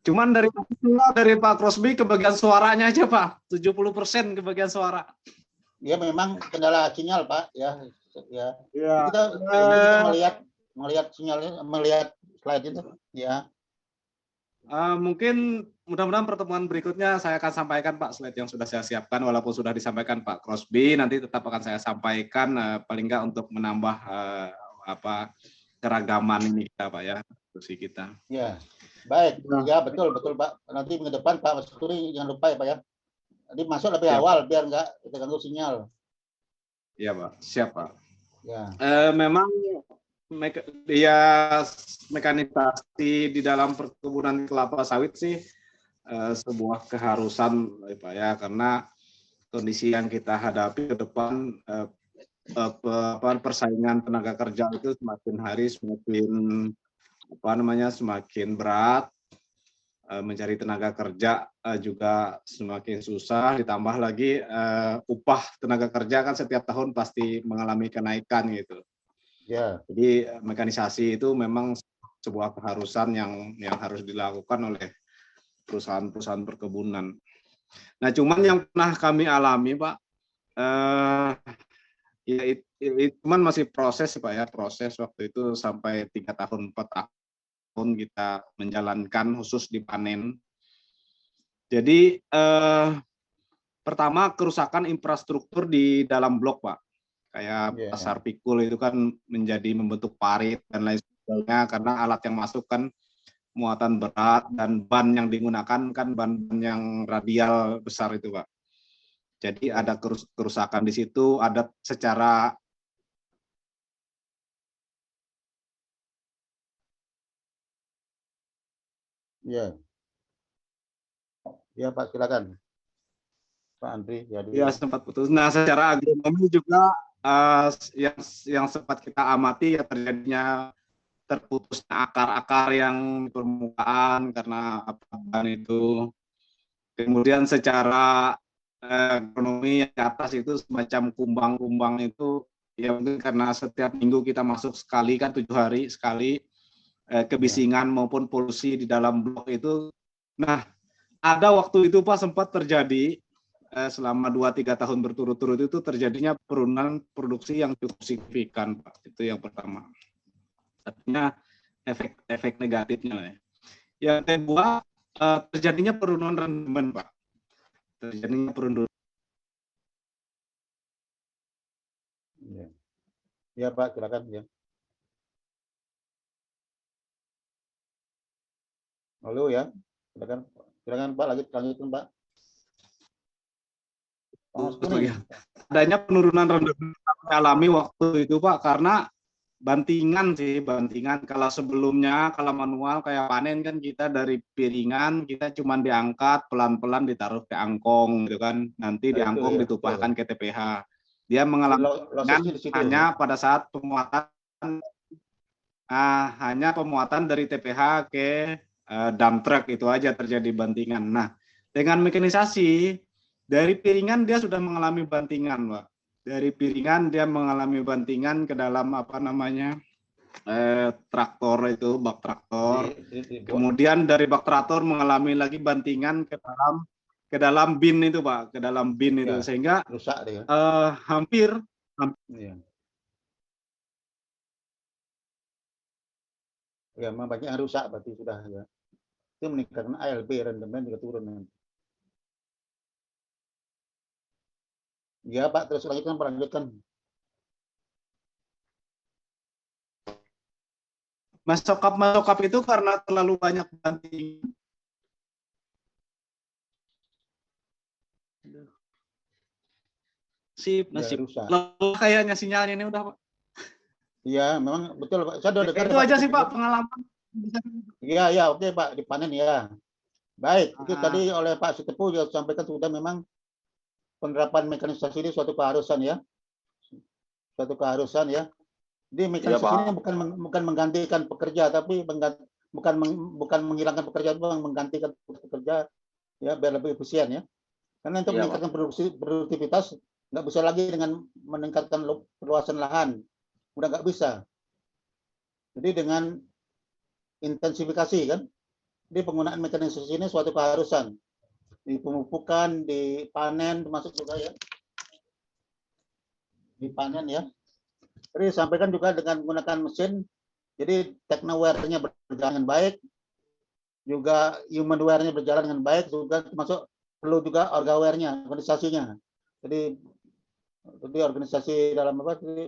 Cuman dari Pak Crosby kebagian suaranya aja Pak, 70% kebagian suara. Ya memang kendala sinyal Pak ya. Ya. Kita melihat sinyalnya, melihat slide itu ya. Mungkin mudah-mudahan pertemuan berikutnya saya akan sampaikan Pak slide yang sudah saya siapkan, walaupun sudah disampaikan Pak Crosby, nanti tetap akan saya sampaikan paling nggak untuk menambah keragaman ini kita Pak ya, diskusi kita. Ya, baik. Ya betul Pak. Nanti ke depan Pak Mas Turi jangan lupa ya Pak ya. Nanti masuk lebih awal biar nggak terganggu sinyal. Iya Pak, siap Pak. Ya. Memang mekanisasi di dalam perkebunan kelapa sawit sih sebuah keharusan Pak ya, karena kondisi yang kita hadapi ke depan persaingan tenaga kerja itu semakin hari semakin berat, mencari tenaga kerja juga semakin susah, ditambah lagi upah tenaga kerja kan setiap tahun pasti mengalami kenaikan gitu. Ya. Jadi mekanisasi itu memang sebuah keharusan yang harus dilakukan oleh perusahaan-perusahaan perkebunan. Nah, cuman yang pernah kami alami Pak, cuman masih proses Pak ya, proses waktu itu sampai 3 tahun 4 tahun kita menjalankan khusus di panen. Jadi pertama kerusakan infrastruktur di dalam blok Pak, kayak pasar pikul itu kan menjadi membentuk parit dan lain sebagainya karena alat yang masuk kan muatan berat dan ban yang digunakan kan ban yang radial besar itu Pak. Jadi ada kerusakan di situ, ada secara Ya. Ya Pak, silakan. Pak Andri. Ya sempat putus. Nah, secara agronomi juga yang sempat kita amati ya terjadinya terputusnya akar-akar yang di permukaan karena apa itu. Kemudian secara agronomi yang di atas itu semacam kumbang-kumbang itu ya mungkin karena setiap minggu kita masuk sekali kan 7 hari sekali. Kebisingan maupun polusi di dalam blok itu. Nah, ada waktu itu Pak sempat terjadi selama 2-3 tahun berturut-turut itu terjadinya penurunan produksi yang cukup signifikan Pak. Itu yang pertama. artinya efek negatifnya ya. Yang kedua, terjadinya penurunan rendemen, Pak. Terjadinya penurunan. Ya Pak, silakan ya. Halo ya, silakan Pak, lanjutkan Pak. Adanya penurunan rendemen alami waktu itu Pak, karena bantingan. Kalau sebelumnya, kalau manual kayak panen kan kita dari piringan, kita cuma diangkat pelan-pelan ditaruh ke angkong gitu kan, nanti di angkong ditumpahkan ke TPH. Dia mengalami hanya pada saat pemuatan, hanya pemuatan dari TPH ke dump truck, itu aja terjadi bantingan. Nah, dengan mekanisasi dari piringan dia sudah mengalami bantingan, Pak. Dari piringan dia mengalami bantingan ke dalam traktor itu, bak traktor. Kemudian dari bak traktor mengalami lagi bantingan ke dalam bin itu, Pak, ke dalam bin itu, sehingga rusak dia. Hampir. Ya, memang banyak yang rusak berarti sudah ya. Itu meningkatkan ALB, rendemen juga turun. Ya Pak, terus lanjutkan. Masokap itu karena terlalu banyak banting. Nasib. Lalu kayaknya sinyalnya ini udah, Pak. Iya, memang betul Pak. Saya udah dengar. Itu aja sih Pak pengalaman. Iya, oke Pak, dipanen ya. Baik, itu tadi oleh Pak Sitepu juga sampaikan sudah memang penerapan mekanisasi ini suatu keharusan ya. Suatu keharusan ya. Jadi mekanisasi ini bukan menggantikan pekerja, tapi bukan menghilangkan pekerjaan, bukan menggantikan pekerja ya biar lebih efisien ya. Karena untuk meningkatkan produktivitas nggak bisa lagi dengan meningkatkan perluasan lahan, udah nggak bisa. Jadi dengan intensifikasi kan, jadi penggunaan mekanisasi ini suatu keharusan. Di pemupukan, di panen termasuk juga ya, di panen ya. Jadi sampaikan juga dengan menggunakan mesin, jadi technoware-nya berjalan dengan baik, juga humanware-nya berjalan dengan baik, juga termasuk perlu juga orgaware-nya, organisasinya. Jadi organisasi dalam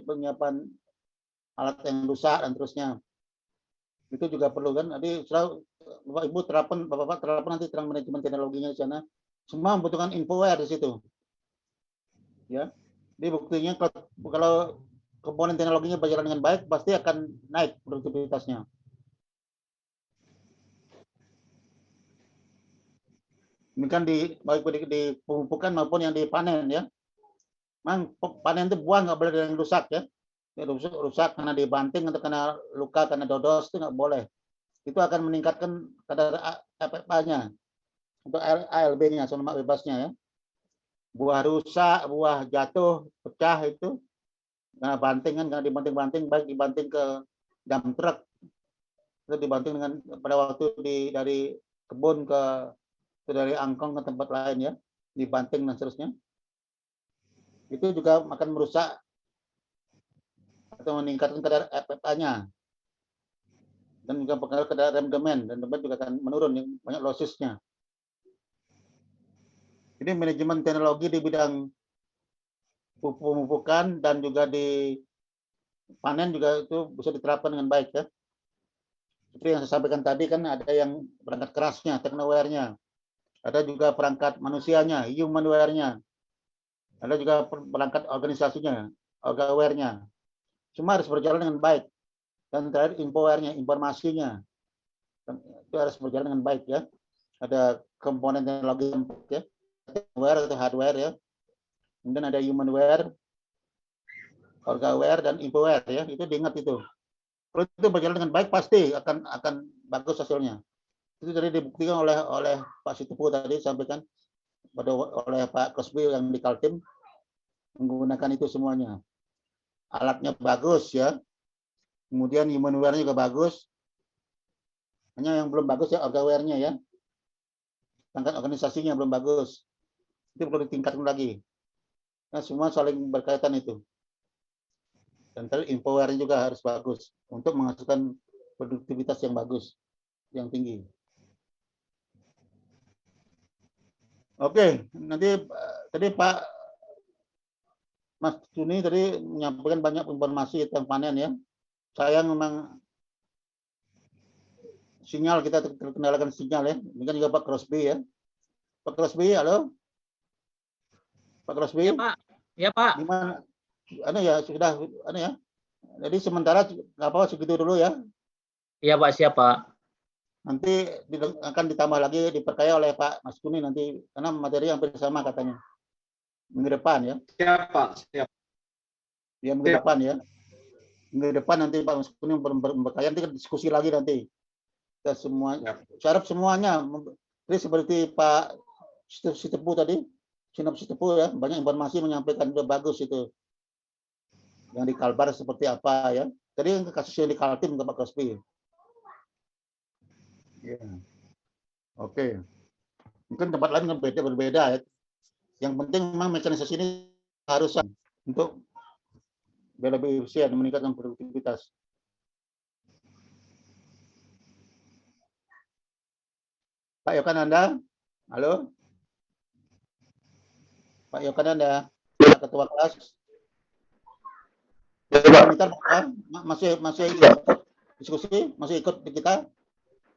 penyiapan alat yang rusak dan terusnya. Itu juga perlu kan. Jadi Bapak Ibu Bapak terapkan nanti terang manajemen teknologinya di sana. Semua membutuhkan infoware di situ. Ya. Jadi buktinya kalau komponen teknologinya berjalan dengan baik, pasti akan naik produktivitasnya. Demikian baik di pemupukan maupun yang dipanen ya. Memang panen itu buah nggak boleh ada yang rusak ya. Rusak karena dibanting atau karena luka, karena dodos itu nggak boleh. Itu akan meningkatkan kadar FFA-nya untuk ALB-nya, asam lemak bebasnya ya. Buah rusak, buah jatuh, pecah itu karena banting kan, karena dibanting-banting, baik dibanting ke dump truck, itu dibanting dengan pada waktu dari kebun dari angkong ke tempat lain ya, dibanting dan seterusnya. Itu juga akan merusak atau meningkatkan kadar FFA-nya dan juga pengaruh kadar rendemen, dan rendemen juga akan menurun, banyak lossesnya. Jadi manajemen teknologi di bidang pemupukan dan juga di panen juga itu bisa diterapkan dengan baik ya. Seperti yang saya sampaikan tadi kan, ada yang perangkat kerasnya, technoware-nya, ada juga perangkat manusianya, humanware-nya, ada juga perangkat organisasinya, orgaware-nya. Semua harus berjalan dengan baik. Dan terakhir infoware-nya, informasinya, itu harus berjalan dengan baik ya. Ada komponen teknologi ya, hardware atau hardware ya. Kemudian ada humanware, orgaware, dan infoware ya. Itu diingat itu. Kalau itu berjalan dengan baik pasti akan bagus hasilnya. Itu tadi dibuktikan oleh Pak Sitepu tadi, sampaikan oleh Pak Kosbi yang di Kaltim, menggunakan itu semuanya. Alatnya bagus ya. Kemudian humanware-nya juga bagus. Hanya yang belum bagus ya orgaware-nya ya. Perangkat organisasinya belum bagus. Itu perlu ditingkatkan lagi. Nah, semua saling berkaitan itu. Dan tadi infoware juga harus bagus untuk menghasilkan produktivitas yang bagus, yang tinggi. Oke, nanti tadi Pak Mas Juni tadi menyampaikan banyak informasi tentang panen ya. Sayang memang sinyal kita terkendalakan sinyal ya. Ini kan juga Pak Crosby ya. Pak Crosby, halo. Pak Crosby. Ya Pak. Ya Pak. Gimana? Ya sudah ya. Jadi sementara nggak apa-apa segitu dulu ya. Iya Pak, siap Pak. Nanti akan ditambah lagi diperkaya oleh Pak Mas Juni nanti karena materi hampir sama katanya. Minggu depan ya. Siap Pak, siap. Ya minggu depan ya. Minggu depan nanti Pak Mas Juni berkaya nanti diskusi lagi nanti. Kita semua syarat semuanya. Jadi seperti Pak Sitepu tadi, Sinop Sitepu ya, banyak informasi menyampaikan sudah bagus itu. Yang di Kalbar seperti apa ya. Tadi kasus yang di Kaltim ke Pak Crosby. Ya. Oke. Mungkin tempat lain berbeda ya. Yang penting memang mekanisasi ini harus untuk lebih efisien meningkatkan produktivitas. Pak Yokananda, halo. Pak Yokananda, Pak Ketua Kelas. Masih ikut diskusi, masih ikut di kita?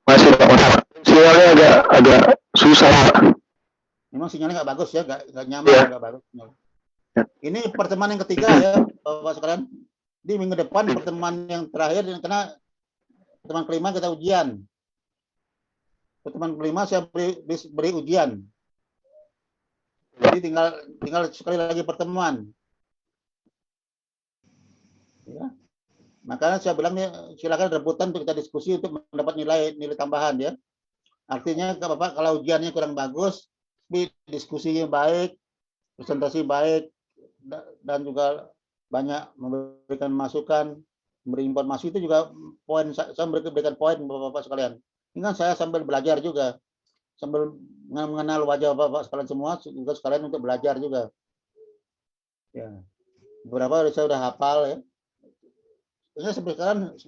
Masih Pak. Sinyalnya agak susah Pak. Memang sinyalnya nggak bagus ya, nggak nyaman, nggak bagus. Ini pertemuan yang ketiga ya, Bapak sekalian. Di minggu depan pertemuan yang terakhir, karena pertemuan kelima kita ujian. Pertemuan kelima saya beri ujian. Jadi tinggal sekali lagi pertemuan. Ya. Makanya saya bilang silakan rebutan untuk kita diskusi untuk mendapat nilai tambahan ya. Artinya Bapak kalau ujiannya kurang bagus, diskusinya baik, presentasi baik, dan juga banyak memberikan masukan, memberi informasi itu juga poin saya memberikan poin Bapak sekalian. Ini kan saya sambil belajar juga, sambil mengenal wajah Bapak sekalian semua, juga sekalian untuk belajar juga. Ya, beberapa saya sudah hafal ya. Sampai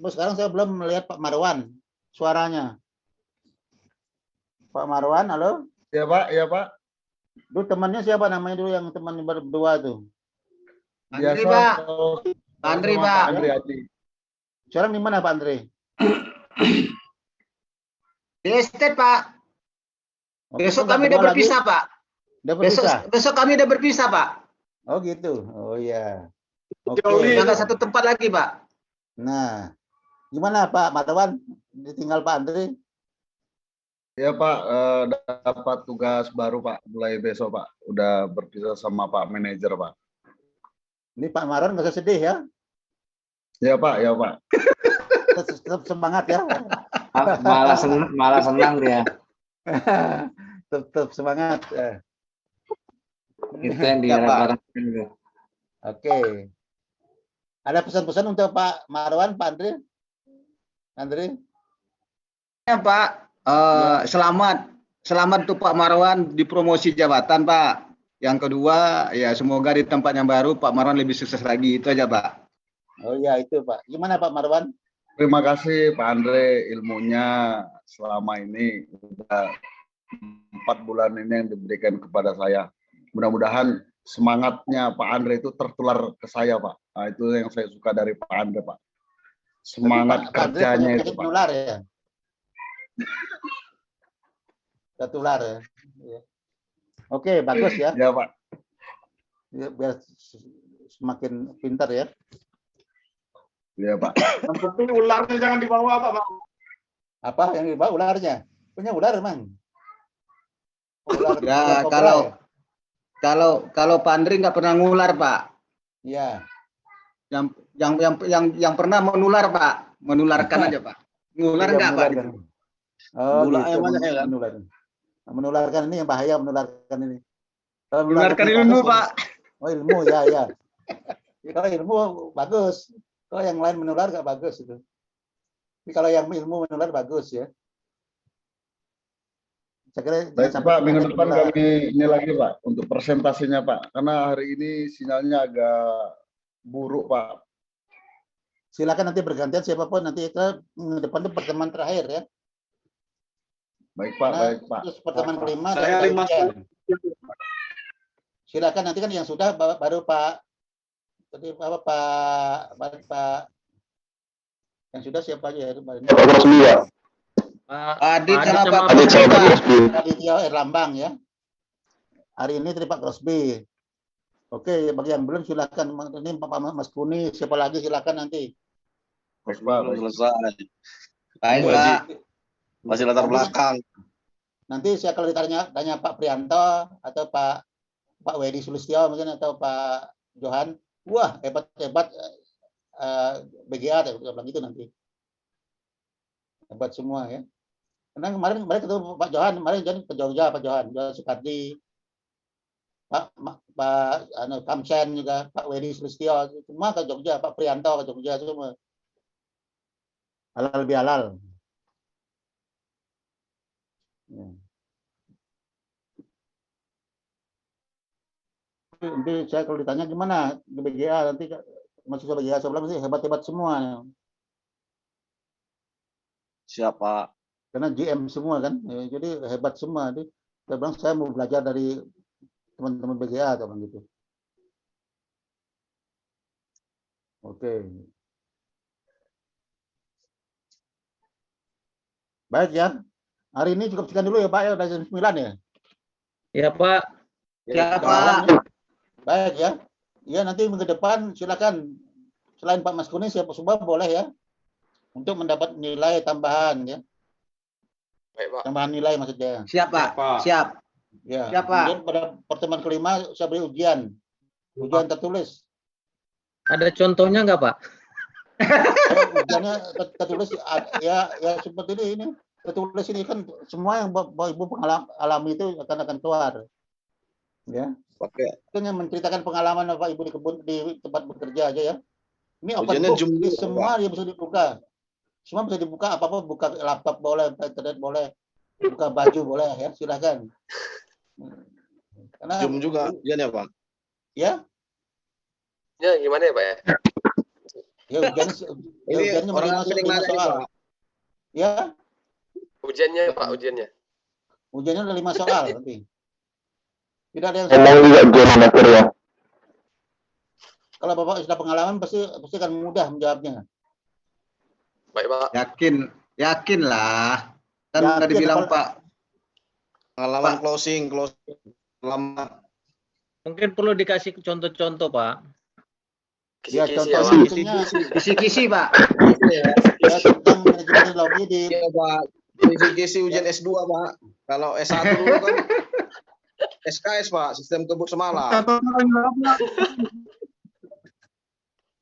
sekarang saya belum melihat Pak Marwan suaranya. Pak Marwan, halo? Ya Pak, ya Pak. Dulu temannya siapa namanya dulu yang teman berdua tuh? Andri Pak. Andri Pak. Andri Adi. Sekarang di mana Pak Andri? Di estate Pak. Besok kami udah berpisah Pak. Besok kami udah berpisah Pak. Oh gitu. Oh iya. Oke. Udah satu tempat lagi Pak. Nah, gimana Pak Marwan? Ditinggal Pak Andri? Ya Pak, dapat tugas baru Pak, mulai besok Pak. Udah berpisah sama Pak manajer Pak. Ini Pak Marwan nggak usah sedih ya? Ya Pak, ya Pak. Tetap semangat ya. Malah senang dia. Tetap semangat. Itu yang diharapkan. Oke. Ada pesan-pesan untuk Pak Marwan, Pak Andri? Andri? Ya Pak, selamat untuk Pak Marwan dipromosi jabatan Pak. Yang kedua, ya semoga di tempat yang baru Pak Marwan lebih sukses lagi. Itu aja Pak. Oh ya itu Pak. Gimana Pak Marwan? Terima kasih Pak Andre, ilmunya selama ini sudah 4 bulan ini yang diberikan kepada saya. Mudah-mudahan semangatnya Pak Andre itu tertular ke saya Pak. Nah, itu yang saya suka dari Pak Andre Pak. Semangat kerjanya itu Pak. Menular ya. Tertular ya. Oke, bagus ya. Ya Pak. Biar semakin pintar ya. Iya Pak. Yang penting ularnya jangan dibawa Pak. Apa yang dibawa ularnya? Punya ular emang. Ular, ya kalau Pak Andri nggak pernah ngular Pak. Iya. Yang pernah menular Pak, menularkan aja Pak. Ngular nggak Pak? Oh, menularkan ini yang bahaya menularkan ini. Menularkan ilmu Pak. Oh ilmu ya. Kalau ilmu bagus. Kalau yang lain menular nggak bagus itu. Tapi kalau yang ilmu menular bagus ya. Saya kira baik Pak, minggu depan kami ini lagi Pak untuk presentasinya Pak. Karena hari ini sinyalnya agak buruk Pak. Silakan nanti bergantian siapapun nanti ke depan itu pertemuan terakhir ya. Baik Pak, baik Pak. Terus pertemuan kelima Saya dari 5 ujian. Silakan nanti kan yang sudah baru Pak tadi apa Pak yang sudah siapa aja ya? Pak Adit Adit sama sama Pak Crosby, Pak. Aditya Erlambang ya. Hari ini tadi Pak Crosby. Oke, bagi yang belum silakan. Ini Pak Mas Kuni, siapa lagi silakan nanti. Baik Pak, Belum baik. selesai. Baik Masih- Pak. Masih latar belakang. Nanti saya kalau tanya Pak Prianto atau Pak Wedi Sulistyo mungkin atau Pak Johan, wah hebat BGA saya bilang gitu nanti. Hebat semua ya. Karena kemarin ketemu Pak Johan, kemarin jadi ke Jogja Pak Johan Sukardi, Pak Kamsen juga, Pak Wedi Sulistyo, semua ke Jogja, Pak Prianto ke Jogja semua. Halal bihalal. Ya. Nanti saya kalau ditanya gimana di BGA nanti mahasiswa BGA saya bilang sih hebat-hebat semua. Siapa? Karena GM semua kan, jadi hebat semua. Jadi saya bilang saya mau belajar dari teman-teman BGA atau gitu. Oke. Baik ya. Hari ini cukup sekian dulu ya Pak ya, udah jam 9 ya. Ya Pak. Ya Kita Pak. malam ya. Baik ya. Ya nanti minggu depan silakan selain Pak Mas Kuni siapa semua boleh ya untuk mendapat nilai tambahan ya. Baik, Pak. Tambahan nilai maksudnya. Siap Pak. Siap. Ya. Siap, Pak. Kemudian pada pertemuan kelima saya beri ujian. Ujian tertulis. Ada contohnya nggak Pak? Ujiannya tertulis ya seperti ini. Tertulis ini kan semua yang Bapak Ibu alami itu akan keluar. Ya. Pakai Itu yang menceritakan pengalaman Bapak Ibu di tempat bekerja aja ya. Ini open ujiannya book, Zoom jadi juga, semua Pak. dia bisa dibuka. Semua bisa dibuka, apa-apa buka laptop boleh, internet boleh, buka baju boleh ya, silahkan. Karena Zoom juga ujiannya, Pak. ya, Ya, gimana ya, Pak ya? ya ujiannya Ini orang lima asing nanya nih, soal. Pak. Ya, Ujiannya, Pak, ujiannya. ujiannya ada 5 soal nanti. Tidak ada yang ya. kalau Bapak sudah pengalaman pasti akan mudah menjawabnya. Baik, Pak. Yakin lah. Kan Yakin, tadi bilang kalau- Pak. Pengalaman Pak. closing. Pengalaman. Mungkin perlu dikasih contoh-contoh Pak. Ya Kisi-kisi contoh ya, Pak. misalnya Kisi-kisi Pak. ya tentang manajemen teknologi di Iya, Pak. Kisi ujian S2, Pak. Kalau S1 dulu kan SKS, Pak. Sistem kebut semalam.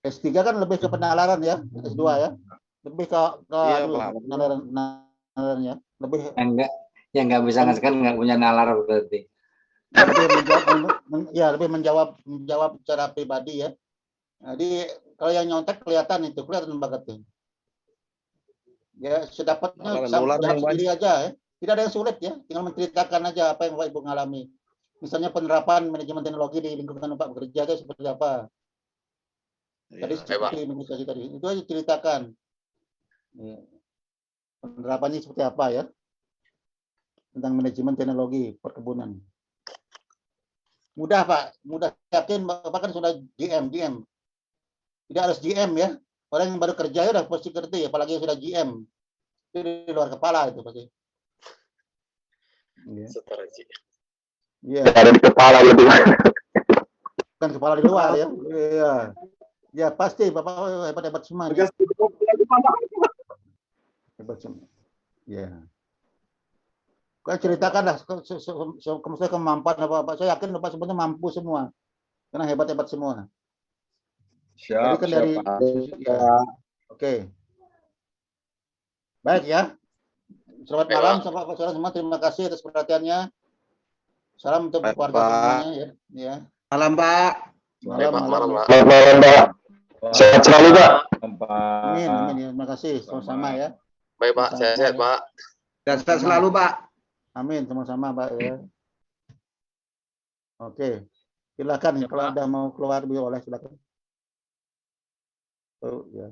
S3 kan lebih ke penalaran ya, S2 ya. Lebih ke Iya, aduh, Pak. penalarannya. Lebih Yang nggak bisa ngasihkan nggak punya nalar berarti. lebih menjawab secara pribadi ya. Jadi kalau yang nyontek kelihatan banget tuh. Ya sedapatnya Nular sendiri aja ya. Tidak ada yang sulit ya, tinggal menceritakan aja apa yang Bapak Ibu mengalami. Misalnya penerapan manajemen teknologi di lingkungan Bapak bekerja itu seperti apa. Tadi seperti komunikasi tadi, itu aja ceritakan. Ya. Penerapannya seperti apa ya? Tentang manajemen teknologi perkebunan. Mudah Pak, mudah, yakin Bapak kan sudah GM. Tidak harus GM ya. Orang yang baru kerja ya udah pasti ngerti, apalagi yang sudah GM. Itu di luar kepala itu pasti. Setara, Ci. Iya. Ada di kepala lebih. Kan kepala di luar ya. Iya. Ya pasti Bapak hebat-hebat semua. Ya. Hebat semua. Ya. Kau ceritakanlah kemampuan Bapak. Saya yakin Bapak sebenarnya mampu semua. Karena hebat-hebat semua. Siap, Jadi kan dari ya. Oke. Baik ya. Selamat malam Bapak saudara semua. Terima kasih atas perhatiannya. Salam untuk keluarga semuanya ya. Ya. Malam Pak. Malam, Pak. Malam, Pak. Sehat selalu, Pak. Amin, amin ya. Terima kasih. Sama-sama ya. Baik, Pak. Sehat-sehat, Pak. Sehat selalu Pak. Amin, sama-sama Pak ya. Oke. Silakan ya, kalau ada mau keluar boleh silakan. Oh, ya.